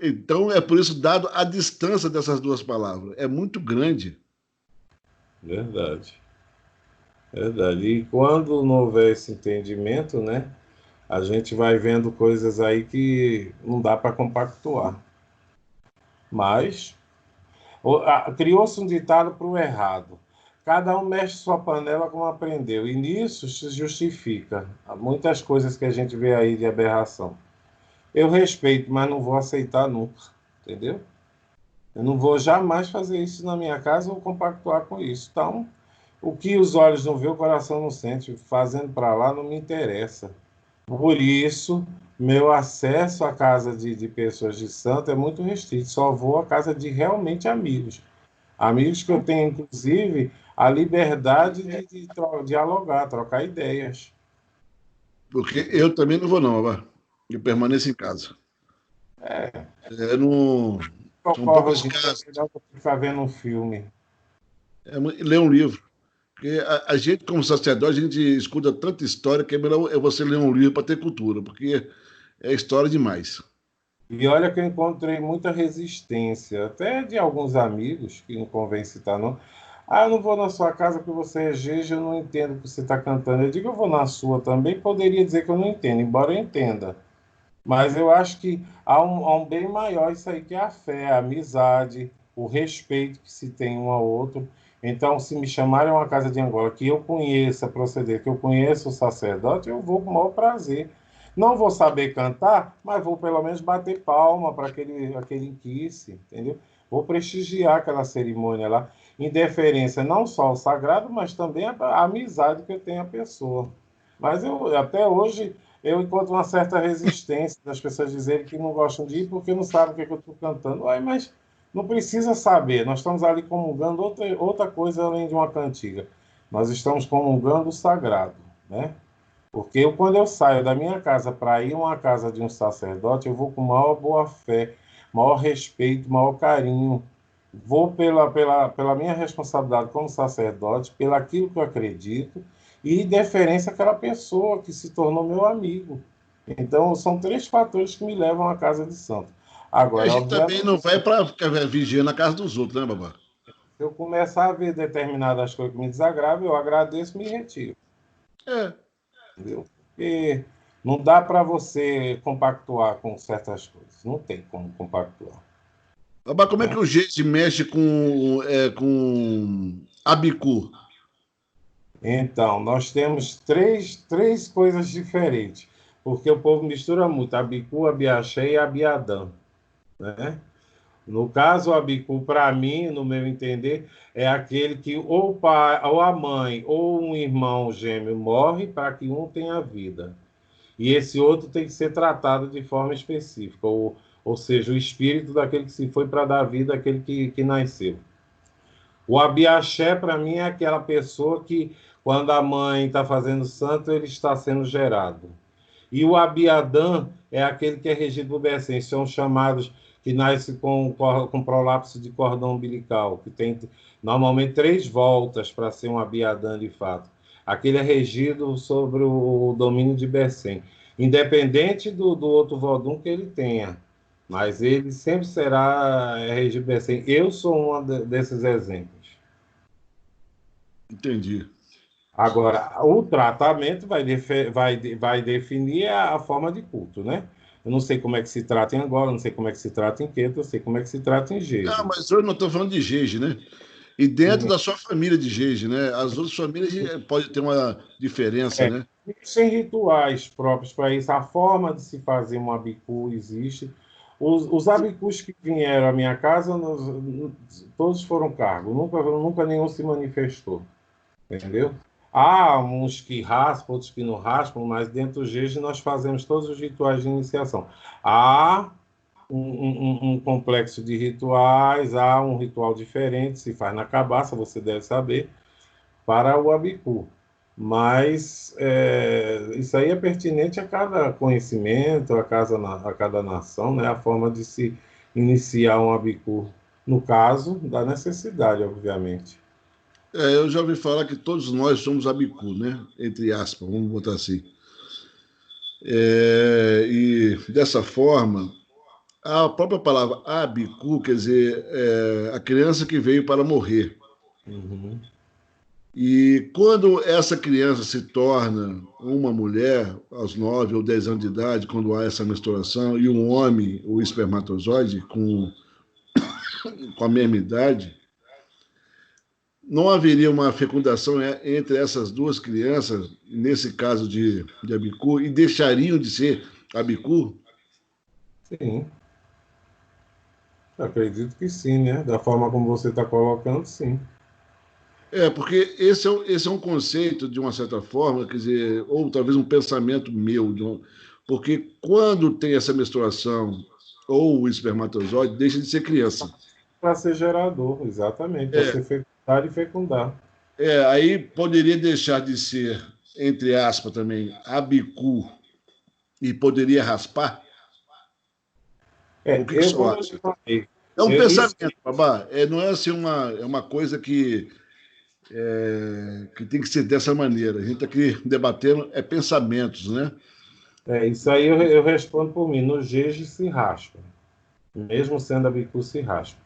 Então é por isso, dado a distância dessas duas palavras, é muito grande. Verdade. Verdade. E quando não houver esse entendimento, né, a gente vai vendo coisas aí que não dá para compactuar. Mas criou-se um ditado para o errado. Cada um mexe sua panela como aprendeu. E nisso se justifica muitas coisas que a gente vê aí de aberração. Eu respeito, mas não vou aceitar nunca. Entendeu? Eu não vou jamais fazer isso na minha casa ou compactuar com isso. Então, o que os olhos não vê, o coração não sente. Fazendo para lá não me interessa. Por isso, meu acesso à casa de pessoas de santo é muito restrito. Só vou à casa de realmente amigos. Amigos que eu tenho, inclusive, a liberdade de dialogar, trocar ideias. Porque eu também não vou, não, Babá. Eu permaneço em casa. Não... São poucas casas. Ficar vendo um filme. Ler um livro. Porque a gente, como sacerdote, a gente escuta tanta história que é melhor você ler um livro para ter cultura, porque é história demais. E olha que eu encontrei muita resistência, até de alguns amigos, que não convém citar, não. Ah, eu não vou na sua casa porque você é jeje, eu não entendo o que você está cantando. Eu digo, eu vou na sua também, poderia dizer que eu não entendo, embora eu entenda. Mas eu acho que há um bem maior isso aí, que é a fé, a amizade, o respeito que se tem um ao outro. Então, se me chamarem a uma casa de Angola, que eu conheça proceder, que eu conheça o sacerdote, eu vou com o maior prazer. Não vou saber cantar, mas vou pelo menos bater palma para aquele inquice, entendeu? Vou prestigiar aquela cerimônia lá, em deferência não só ao sagrado, mas também a amizade que eu tenho à pessoa. Mas até hoje eu encontro uma certa resistência das pessoas dizerem que não gostam de ir porque não sabem o que eu estou cantando. Uai, mas não precisa saber, nós estamos ali comungando outra coisa além de uma cantiga. Nós estamos comungando o sagrado, né? Porque quando eu saio da minha casa para ir a uma casa de um sacerdote, eu vou com maior boa-fé, maior respeito, maior carinho. Vou pela minha responsabilidade como sacerdote, pelo aquilo que eu acredito, e deferência àquela pessoa que se tornou meu amigo. Então, são 3 fatores que me levam à casa de santo. Agora, a gente também não vai para ficar vigiando na casa dos outros, né, Babá? se eu começar a ver determinadas coisas que me desagradam, eu agradeço e me retiro. Entendeu? Porque não dá para você compactuar com certas coisas. Não tem como compactuar. Babá, como é que o jeito mexe com Abicu? Então, nós temos três coisas diferentes, porque o povo mistura muito Abicu, Abiaxé e Abiadã, né? No caso, o Abicu, para mim, no meu entender, é aquele que ou o pai, ou a mãe, ou um irmão gêmeo morre para que um tenha vida. E esse outro tem que ser tratado de forma específica, ou seja, o espírito daquele que se foi para dar vida àquele que nasceu. O Abiaxé, para mim, é aquela pessoa que, quando a mãe está fazendo santo, ele está sendo gerado. E o Abiadã é aquele que é regido por Bessem, são chamados que nascem com prolapso de cordão umbilical, que tem normalmente 3 voltas para ser um Abiadã de fato. Aquele é regido sobre o domínio de Bessem, independente do outro Vodum que ele tenha, mas ele sempre será regido por Bessem. Eu sou um desses exemplos. Entendi. Agora, o tratamento vai definir a forma de culto, né? Eu não sei como é que se trata em Angola, não sei como é que se trata em Queto, eu sei como é que se trata em Jeje. Ah, mas hoje não estou falando de Jeje, né? E dentro da sua família de Jeje, né? As outras famílias podem ter uma diferença, né? Sem rituais próprios para isso, a forma de se fazer um abicu existe. Os abicus que vieram à minha casa, todos foram cargos, nunca nenhum se manifestou, entendeu? Há uns que raspam, outros que não raspam, mas dentro do jeje nós fazemos todos os rituais de iniciação. Há um complexo de rituais, há um ritual diferente, se faz na cabaça, você deve saber, para o abicu. Mas isso aí é pertinente a cada conhecimento, a cada nação, né? A forma de se iniciar um abicu, no caso da necessidade, obviamente. Eu já ouvi falar que todos nós somos abicu, né? Entre aspas, vamos botar assim. E dessa forma, a própria palavra abicu quer dizer a criança que veio para morrer. Uhum. E quando essa criança se torna uma mulher, aos 9 ou 10 anos de idade, quando há essa menstruação, e um homem, o espermatozoide, com a mesma idade, não haveria uma fecundação entre essas duas crianças, nesse caso de abicu, e deixariam de ser abicu? Sim, eu acredito que sim, né? Da forma como você está colocando, sim. Porque esse é um conceito, de uma certa forma, quer dizer, ou talvez um pensamento meu, porque quando tem essa menstruação ou o espermatozoide, deixa de ser criança. Para ser gerador, exatamente, para É, ser fecundar e fecundar. aí poderia deixar de ser, entre aspas, também, abicu e poderia raspar? O que o Eu, senhor como eu acha? te falei, É um isso pensamento, babá. Não é assim uma coisa que tem que ser dessa maneira. A gente está aqui debatendo pensamentos, né? isso aí eu respondo por mim. No jeje se raspa, mesmo sendo a bicu se raspa.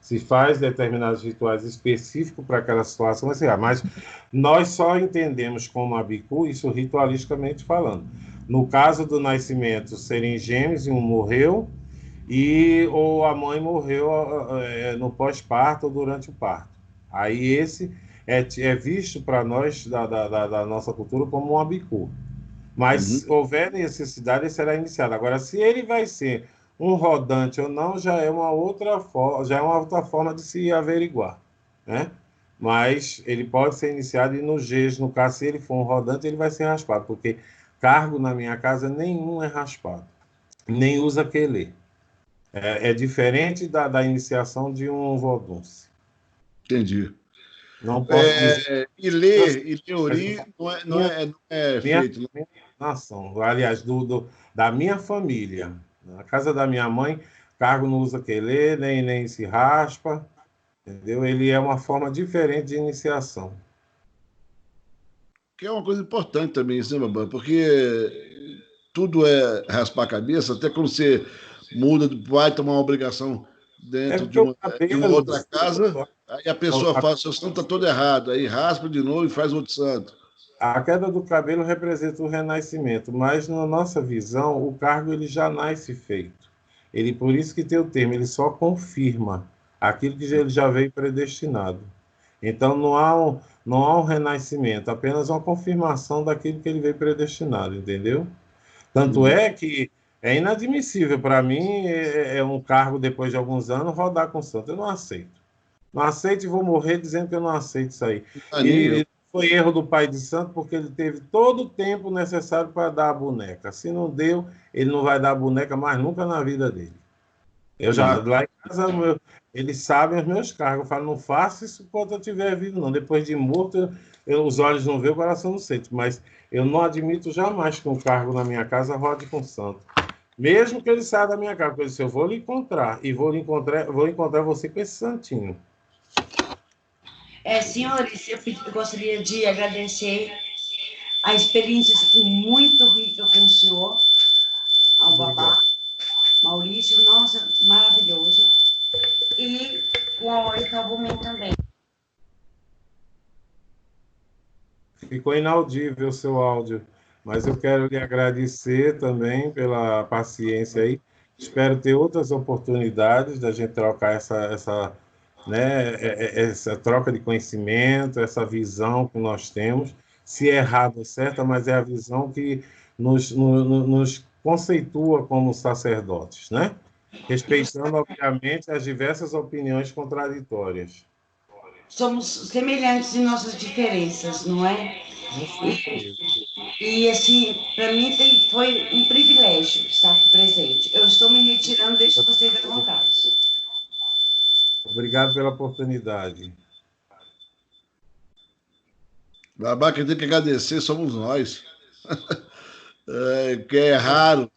Se faz determinados rituais específicos para aquela situação, vai se raspa. Mas nós só entendemos como a bicu isso ritualisticamente falando. No caso do nascimento, serem gêmeos e um morreu, ou a mãe morreu no pós-parto ou durante o parto. Aí esse é visto para nós, da nossa cultura, como um abicu. Uhum. Mas houver necessidade, ele será iniciado. Agora, se ele vai ser um rodante ou não, já é uma outra forma de se averiguar, né? Mas ele pode ser iniciado e no jeito, no caso, se ele for um rodante, ele vai ser raspado, porque cargo na minha casa nenhum é raspado, nem usa quelê. É diferente da iniciação de um vodunce. Entendi. Não posso dizer E ler mas ori não é minha, feito. minha nação, aliás, da minha família. Na casa da minha mãe, cargo não usa quelê, nem se raspa, entendeu? Ele é uma forma diferente de iniciação. Que é uma coisa importante também, isso, né, Babá? Porque tudo é raspar a cabeça, até quando você muda, vai tomar uma obrigação É dentro de porque o uma cabelo, outra casa, aí a pessoa fala, seu santo está todo errado, aí raspa de novo e faz outro santo. a queda do cabelo representa o renascimento, mas na nossa visão, o cargo ele já nasce feito. Ele por isso que tem o termo, ele só confirma aquilo que ele já veio predestinado. Então não há um renascimento, apenas uma confirmação daquilo que ele veio predestinado, entendeu? Tanto Uhum. é que é inadmissível para mim um cargo depois de alguns anos rodar com santo. Eu não aceito. Não aceito e vou morrer dizendo que eu não aceito isso aí. Ah, nem eu. E foi erro do pai de santo porque ele teve todo o tempo necessário para dar a boneca. Se não deu, ele não vai dar a boneca mais nunca na vida dele. Eu já, Exato. lá em casa, eles sabem os meus cargos. Eu falo, não faça isso enquanto eu estiver vivo, não. Depois de morto, os olhos não veem, o coração não sente. Mas eu não admito jamais que um cargo na minha casa rode com santo. Mesmo que ele saia da minha casa, porque eu disse, eu vou lhe encontrar, e vou encontrar você com esse santinho. Senhores, eu gostaria de agradecer a experiência muito rica com o senhor, ao Obrigado. babá, Maurício, nossa, maravilhoso. E com a Oi Fabumim também. Ficou inaudível o seu áudio, mas eu quero lhe agradecer também pela paciência aí. Espero ter outras oportunidades da gente trocar né, essa troca de conhecimento, essa visão que nós temos. Se é errado, é certa, mas é a visão que nos conceitua como sacerdotes, né? Respeitando, obviamente, as diversas opiniões contraditórias. Somos semelhantes em nossas diferenças, não é? Com certeza. Assim, para mim foi um privilégio estar aqui presente. Eu estou me retirando, deixo vocês à vontade. Obrigado pela oportunidade. Babá, quem tem que agradecer somos nós. Que é raro,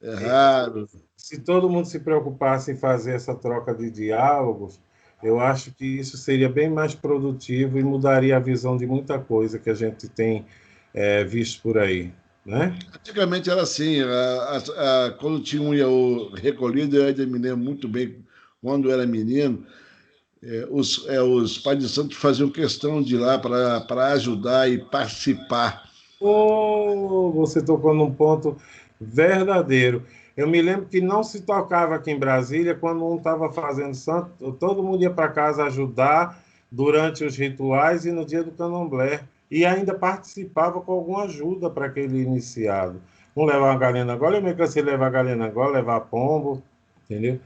é raro. Se todo mundo se preocupasse em fazer essa troca de diálogos, Eu acho que isso seria bem mais produtivo e mudaria a visão de muita coisa que a gente tem visto por aí, né? Antigamente era assim, quando tinha um Iaô recolhido, eu ainda me lembro muito bem, quando eu era menino, os pais de santo faziam questão de ir lá para ajudar e participar. Oh, você tocou num ponto verdadeiro. Eu me lembro que não se tocava aqui em Brasília quando um estava fazendo santo, todo mundo ia para casa ajudar durante os rituais e no dia do candomblé. E ainda participava com alguma ajuda para aquele iniciado. Um levava a galinha na gola, eu me cansei de levar a galinha na gola, levar pombo, entendeu?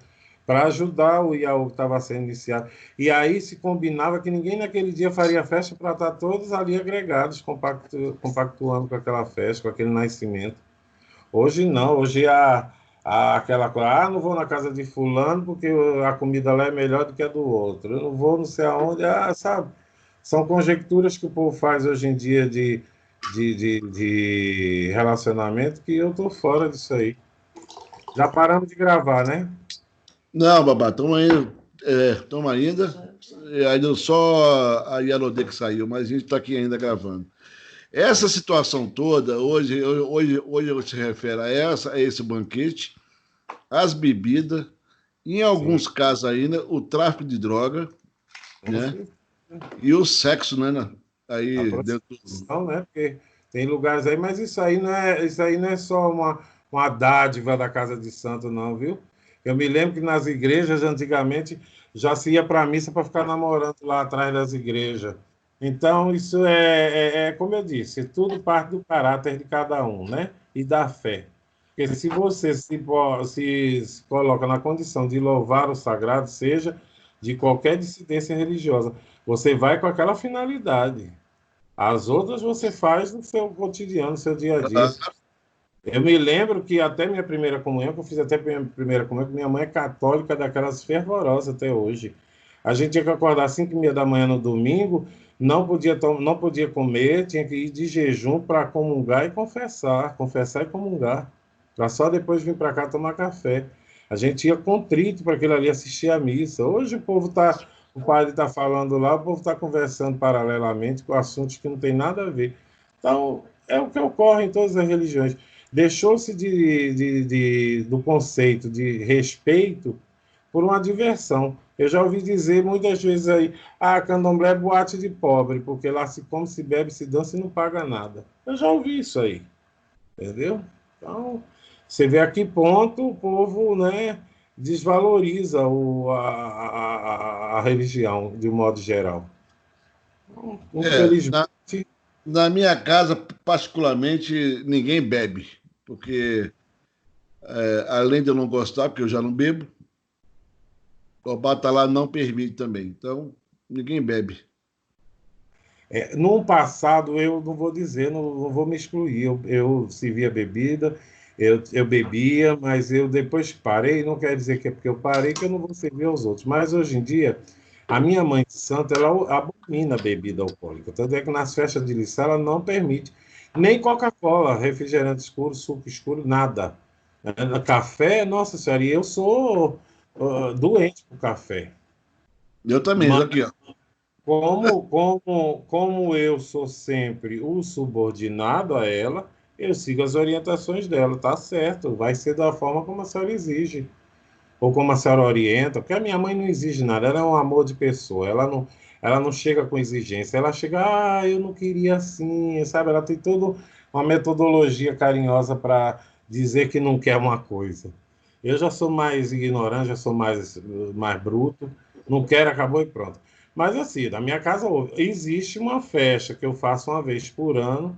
Para ajudar o Iaú que estava sendo iniciado. E aí se combinava que ninguém naquele dia faria festa para estar todos ali agregados, compactuando com aquela festa, com aquele nascimento. Hoje não, hoje há aquela coisa, não vou na casa de fulano porque a comida lá é melhor do que a do outro. Eu não vou não sei aonde, sabe? São conjecturas que o povo faz hoje em dia de relacionamento que eu estou fora disso aí. Já paramos de gravar, né? Não, babá, estamos ainda. Estamos ainda. Ainda só a Yalodê que saiu, mas a gente está aqui ainda gravando. Essa situação toda, hoje se refere a esse banquete, as bebidas, em Sim. alguns casos ainda, o tráfico de droga, né? E o sexo, né? A Aí dentro. prostituição, né? Porque tem lugares aí, mas isso aí não é só uma dádiva da Casa de Santo, não, viu? Eu me lembro que nas igrejas, antigamente, já se ia para a missa para ficar namorando lá atrás das igrejas. Então, isso como eu disse, tudo parte do caráter de cada um, né? E da fé. Porque se você se coloca na condição de louvar o sagrado, seja de qualquer dissidência religiosa, você vai com aquela finalidade. As outras você faz no seu cotidiano, no seu dia a dia. Eu me lembro que até minha primeira comunhão, que eu fiz até minha primeira comunhão, que minha mãe é católica, daquelas fervorosas até hoje. A gente tinha que acordar às 5h30 da manhã no domingo, não podia comer, tinha que ir de jejum para comungar e confessar e comungar, para só depois vir para cá tomar café. A gente ia contrito para aquilo ali assistir a missa. Hoje o padre está falando lá, o povo está conversando paralelamente com assuntos que não tem nada a ver. Então, é o que ocorre em todas as religiões. Deixou-se do conceito de respeito por uma diversão. Eu já ouvi dizer muitas vezes aí, candomblé é boate de pobre, porque lá se come, se bebe, se dança e não paga nada. Eu já ouvi isso aí, entendeu? Então, você vê a que ponto o povo, né, desvaloriza a religião, de um modo geral. Então, É, infelizmente, na minha casa, particularmente, ninguém bebe, porque além de eu não gostar, porque eu já não bebo, o Batalá não permite também. Então, ninguém bebe. no passado, eu não vou dizer, não vou me excluir. Eu servia bebida, eu bebia, mas eu depois parei. Não quer dizer que é porque eu parei que eu não vou servir aos outros. Mas hoje em dia, a minha mãe santa, ela abomina bebida alcoólica. Tanto é que nas festas de lição ela não permite nem Coca-Cola, refrigerante escuro, suco escuro, nada. Café, nossa senhora, e eu sou doente por café. Eu também, aqui, ó. Como eu sou sempre o subordinado a ela, eu sigo as orientações dela, tá certo, vai ser da forma como a senhora exige, ou como a senhora orienta, porque a minha mãe não exige nada, ela é um amor de pessoa, ela não chega com exigência, ela chega, eu não queria assim, sabe? Ela tem toda uma metodologia carinhosa para dizer que não quer uma coisa. Eu já sou mais ignorante, já sou mais bruto, não quero, acabou e pronto. Mas assim, na minha casa existe uma festa que eu faço uma vez por ano,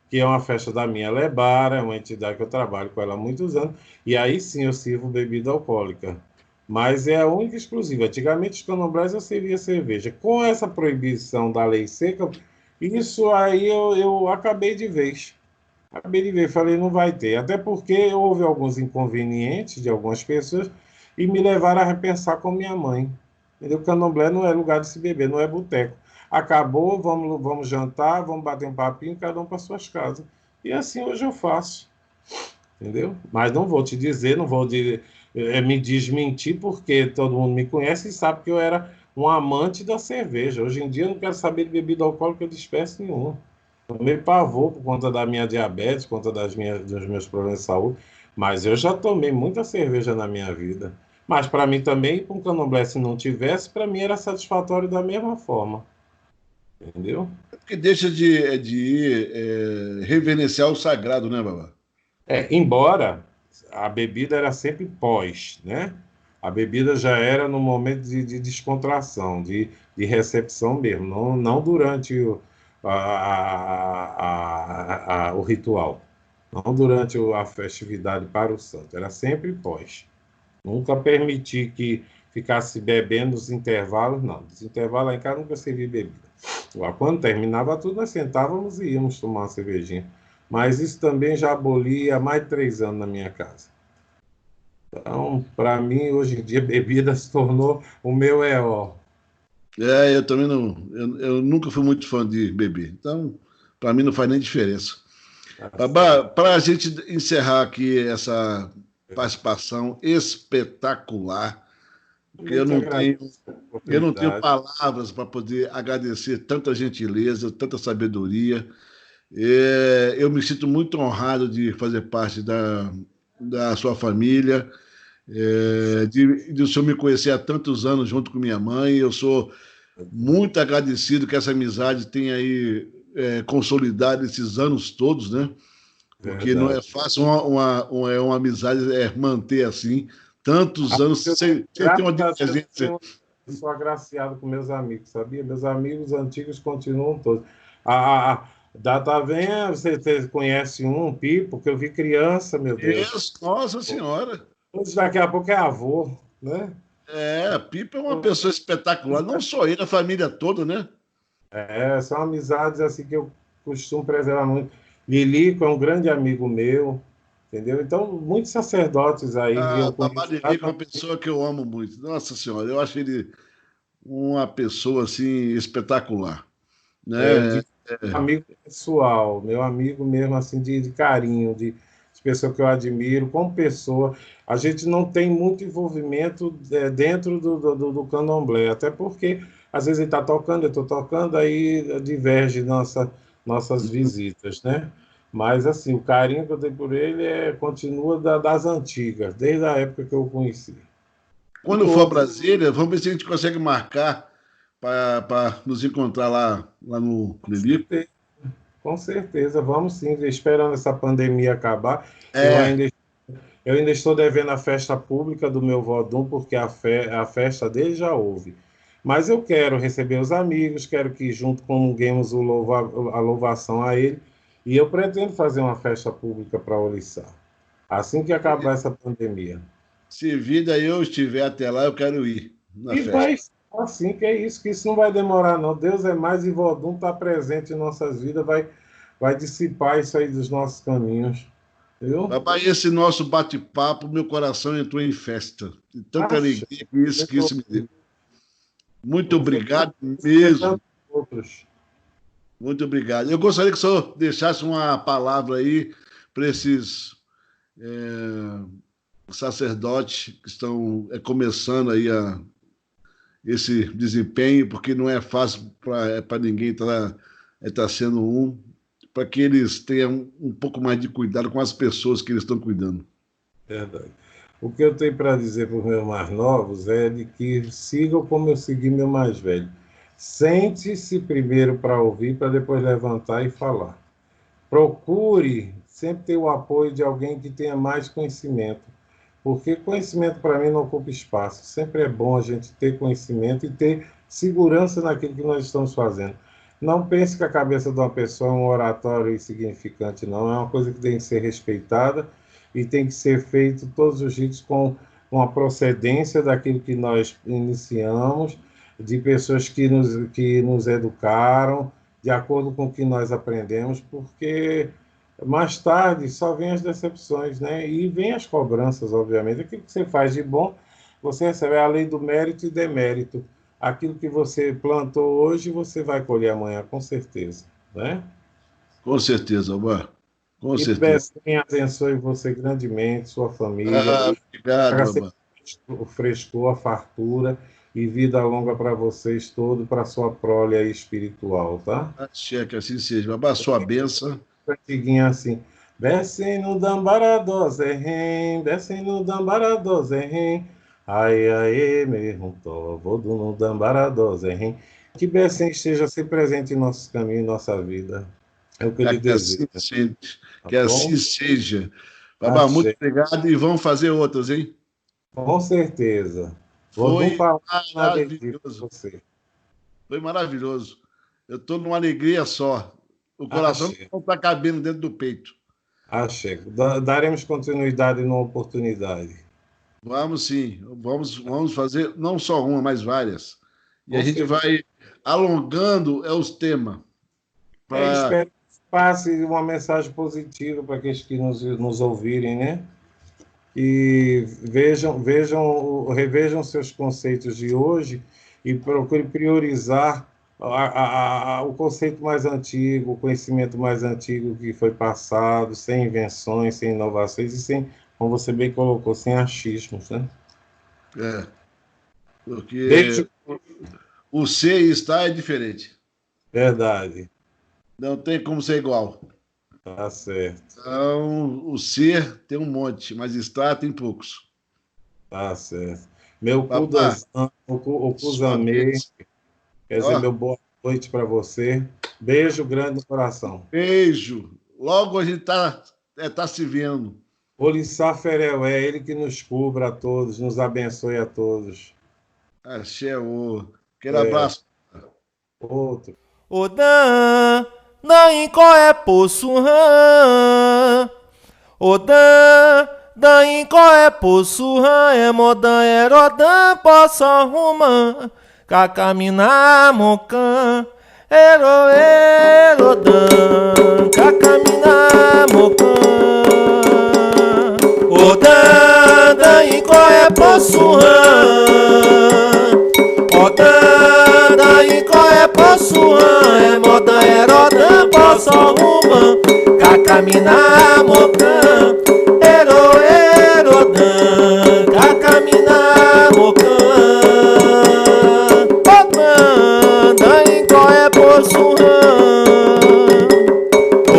que é uma festa da minha Lebara, é uma entidade que eu trabalho com ela há muitos anos, e aí sim eu sirvo bebida alcoólica. Mas é a única e exclusiva. Antigamente, os candomblés eu servia cerveja. Com essa proibição da lei seca, isso aí eu acabei de vez. Acabei de ver, falei, não vai ter. Até porque houve alguns inconvenientes de algumas pessoas e me levaram a repensar com minha mãe. Entendeu? Candomblé não é lugar de se beber, não é boteco. Acabou, vamos jantar, vamos bater um papinho, cada um para suas casas. E assim hoje eu faço, entendeu? Mas não vou te dizer, não vou me desmentir, porque todo mundo me conhece e sabe que eu era um amante da cerveja. Hoje em dia eu não quero saber de bebida alcoólica de espécie nenhuma. Tomei pavor por conta da minha diabetes, por conta dos meus problemas de saúde, mas eu já tomei muita cerveja na minha vida. Mas para mim também, para um candomblé, se não tivesse, para mim era satisfatório da mesma forma. Entendeu? Porque deixa de reverenciar o sagrado, né, Babá? Embora a bebida era sempre pós, né? A bebida já era no momento de descontração, de recepção mesmo, não durante o ritual, não durante a festividade para o santo, era sempre pós. Nunca permiti que ficasse bebendo nos intervalos, não. Nos intervalos lá em casa nunca servi bebida. Agora, quando terminava tudo, nós sentávamos e íamos tomar uma cervejinha. Mas isso também já aboli há mais de 3 anos na minha casa. Então, para mim, hoje em dia, bebida se tornou o meu EO. Eu também não. Eu nunca fui muito fã de beber. Então, para mim não faz nem diferença. Babá, para a gente encerrar aqui essa participação espetacular, porque eu não tenho palavras para poder agradecer tanta gentileza, tanta sabedoria. Eu me sinto muito honrado de fazer parte da sua família, de o senhor me conhecer há tantos anos junto com minha mãe. Eu sou muito agradecido que essa amizade tenha aí consolidado esses anos todos, né? Porque não é fácil uma amizade manter assim tantos anos sem ter uma divergência. Eu sou agraciado com meus amigos, sabia? Meus amigos antigos continuam todos. Tá vendo? Você conhece um Pipo, que eu vi criança, meu Deus. Nossa Senhora. Daqui a pouco é avô, né? Pipo é uma pessoa espetacular, não só ele, a família toda, né? São amizades assim que eu costumo preservar muito. Lilico é um grande amigo meu, entendeu? Então, muitos sacerdotes aí vinham com Lilico é uma pessoa que eu amo muito. Nossa Senhora, eu acho ele uma pessoa assim espetacular, né? Amigo pessoal, meu amigo mesmo assim de carinho, de pessoa que eu admiro como pessoa. A gente não tem muito envolvimento dentro do candomblé, até porque às vezes ele está tocando, eu estou tocando, aí diverge nossas visitas, né? Mas assim, o carinho que eu tenho por ele continua das antigas, desde a época que eu o conheci. Quando for a Brasília, vamos ver se a gente consegue marcar para nos encontrar lá no Lilico. Com certeza, vamos sim, esperando essa pandemia acabar. Eu ainda estou devendo a festa pública do meu Vodum, porque a festa dele já houve. Mas eu quero receber os amigos, quero que junto comunguemos a louvação a ele, e eu pretendo fazer uma festa pública para Oriçá, assim que acabar essa pandemia. Se vida eu estiver até lá, eu quero ir na festa. Vai assim, que isso não vai demorar, não. Deus é mais e Vodum está presente em nossas vidas, vai dissipar isso aí dos nossos caminhos. Viu? Babá, esse nosso bate-papo, meu coração entrou em festa. De tanta alegria que isso me deu. Muito obrigado mesmo. Muito obrigado. Eu gostaria que o senhor deixasse uma palavra aí para esses sacerdotes que estão começando aí esse desempenho, porque não é fácil para ninguém estar sendo para que eles tenham um pouco mais de cuidado com as pessoas que eles estão cuidando. Verdade. O que eu tenho para dizer para os meus mais novos é de que sigam como eu segui meu mais velho. Sente-se primeiro para ouvir, para depois levantar e falar. Procure sempre ter o apoio de alguém que tenha mais conhecimento, porque conhecimento para mim não ocupa espaço. Sempre é bom a gente ter conhecimento e ter segurança naquilo que nós estamos fazendo. Não pense que a cabeça de uma pessoa é um oratório insignificante, não. É uma coisa que tem que ser respeitada e tem que ser feito todos os dias com a procedência daquilo que nós iniciamos, de pessoas que nos educaram, de acordo com o que nós aprendemos, porque mais tarde só vem as decepções, né? E vem as cobranças, obviamente. Aquilo que você faz de bom, você recebe a lei do mérito e demérito. Aquilo que você plantou hoje, você vai colher amanhã, com certeza, né? Com certeza, Omar. Com e certeza. Deus abençoe você grandemente, sua família. Obrigado, Omar. O frescor, a fartura, e vida longa para vocês todos, para sua prole aí espiritual, tá? Axé, que assim seja. Babá, sua benção. Antiguinha assim. Desce no Dambaradó, Zé Rem, desce no Dambaradó, Zé Rem. Ai, ai, meu tó, vou no Dambaradó, Zé Rem. Que Bessem esteja sempre presente em nossos caminhos, em nossa vida. É o que eu lhe Que assim desejo. seja. Tá Que bom? assim seja. Babá, muito Axé. obrigado e vamos fazer outras, hein? Com certeza. Vou Foi falar na dedinho para maravilhoso. você. Foi maravilhoso. Eu estou numa alegria só. O coração Axé. não está cabendo dentro do peito. Axé. Daremos continuidade numa oportunidade. Vamos sim, vamos fazer não só uma, mas várias. E a Com gente certeza. vai alongando os temas. Espero que passe uma mensagem positiva para aqueles que nos ouvirem, né? E revejam seus conceitos de hoje e procure priorizar o conceito mais antigo, o conhecimento mais antigo que foi passado, sem invenções, sem inovações e sem, como você bem colocou, sem achismos, né? Porque Beijo. o ser e estar é diferente. Verdade, Não tem como ser igual. tá certo, Então, o ser tem um monte, mas estar tem poucos. tá certo. Meu Papá, o sua Kuzame, bênção. quer dizer, Ó, meu boa noite para você. Beijo grande no coração. beijo. Logo a gente tá se vendo. Olissá Ferel, é ele que nos cubra a todos, nos abençoe a todos. Axé, aquele abraço. Outro. Odan, daí qual é poço rã? Odan, daí qual é poço rã? É modan, erodan, posso arrumar. Cacamina, mocan, erodan, cacamina, mocan. Odan, daí qual é poço rã? Odan, daí qual é poço rã? É modan, erodan, posso arrumar. Cacamina, mocan, erodan, cacamina, mocan. Odan, daí qual é poço rã?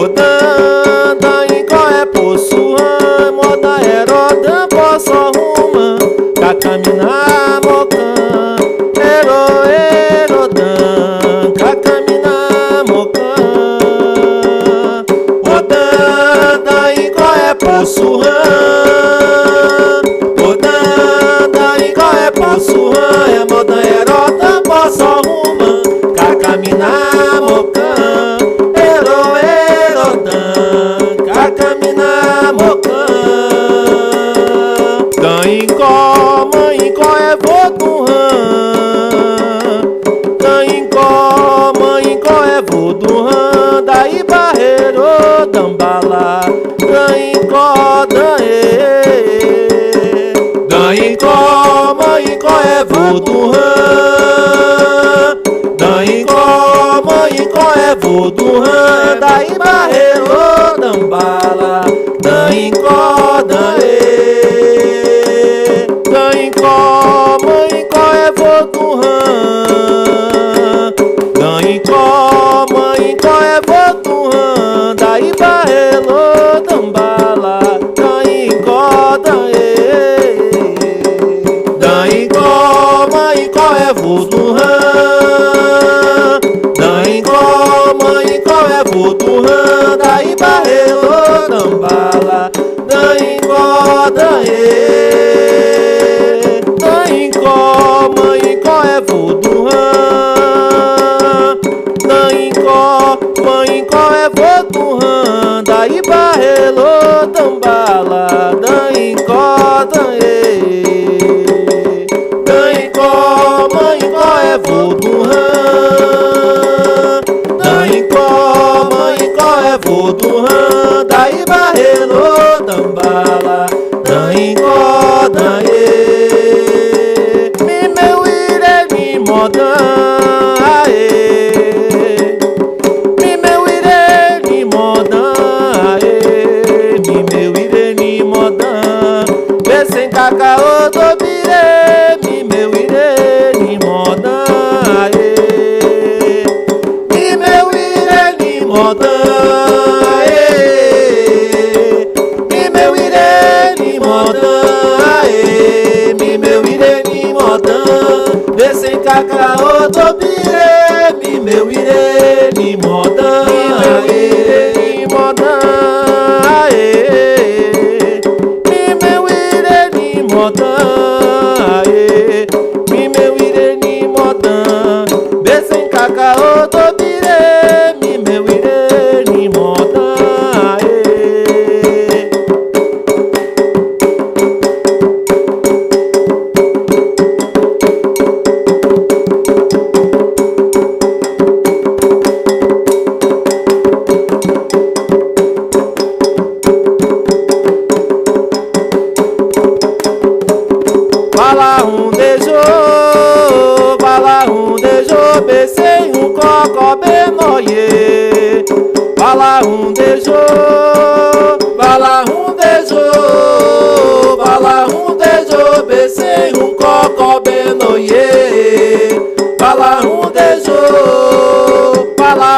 Odan, daí qual é poço rã? Modan, erodan, posso arrumar. Cacamina, mocan, erodan, cacamina, mocan. Odan, daí qual é poço rã? Odan, daí qual é poço rã? É modan, erodan, posso arrumar. Cacamina, mocan, erodan, cacamina, mocan. Daí qual, mãe, qual é voto rã? Daí qual, mãe, qual é voto rã? Daí barreiro, dambala, daí qual, daí qual, mãe, qual é voto rã? Daí qual, mãe, qual é voto rã? Daí barreiro, dambala, daí qual, daí qual, mãe, qual é voto rã? Daí qual, mãe, qual é voto rã? Daí barreiro, dambala, daí qual, daí qual, mãe, qual é voto rã? Daí qual, mãe, qual é voto rã? Daí barreiro, dambala, daí qual, daí qual, mãe, qual é voto rã? Daí qual, mãe, qual é voto rã? Daí barreiro, dambala, daí qual, daí qual, mãe, qual é voto rã? Daí qual, mãe, qual é voto rã? Daí barreiro, dambala, daí qual, me meu ire, me modan, aê. modã, mi meu ire ni modã, mi meu ire ni modã, descem cacau do bire, mi meu ire ni modã, mi meu ire ni modã, mi meu ire ni modã, mi meu ire ni modã, descem cacau do bire, mi meu ire ni modã. Bala um dejo, becei um cocó benoye. Bala um dejo, becei um cocó benoye. Bala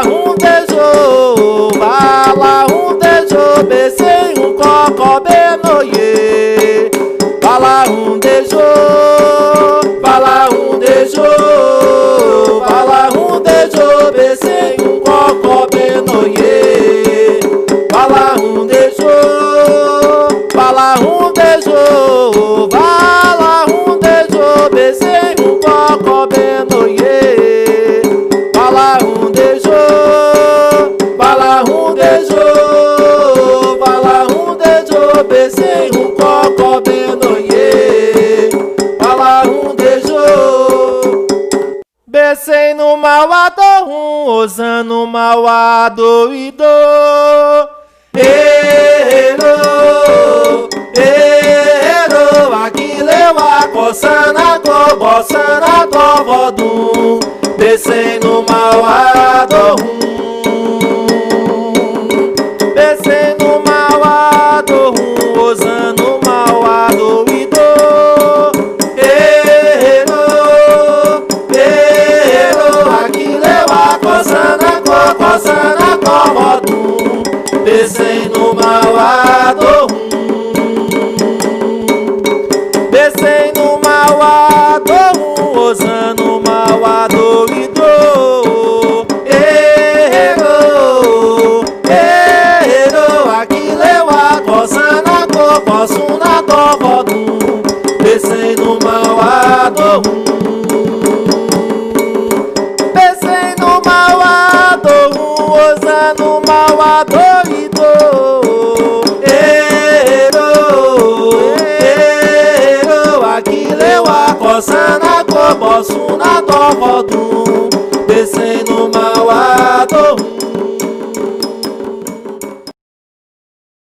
um dejo, becei um cocó benoye. Bala um dejo, becei um cocó benoye. Bala um dejo, becei um cocó benoye. Bala um dejo, becei um cocó benoye. Bala um dejo, becei no malvado osando malvado ido. Aqui lewa coçana covodum, becei no malvado becei no malvado osando malvado ido. Aqui lewa coçana covodum, becei no malvado becei no malvado osando malvado ido. Aqui lewa coçana covodum, becei no malvado becei no malvado osando malvado ido.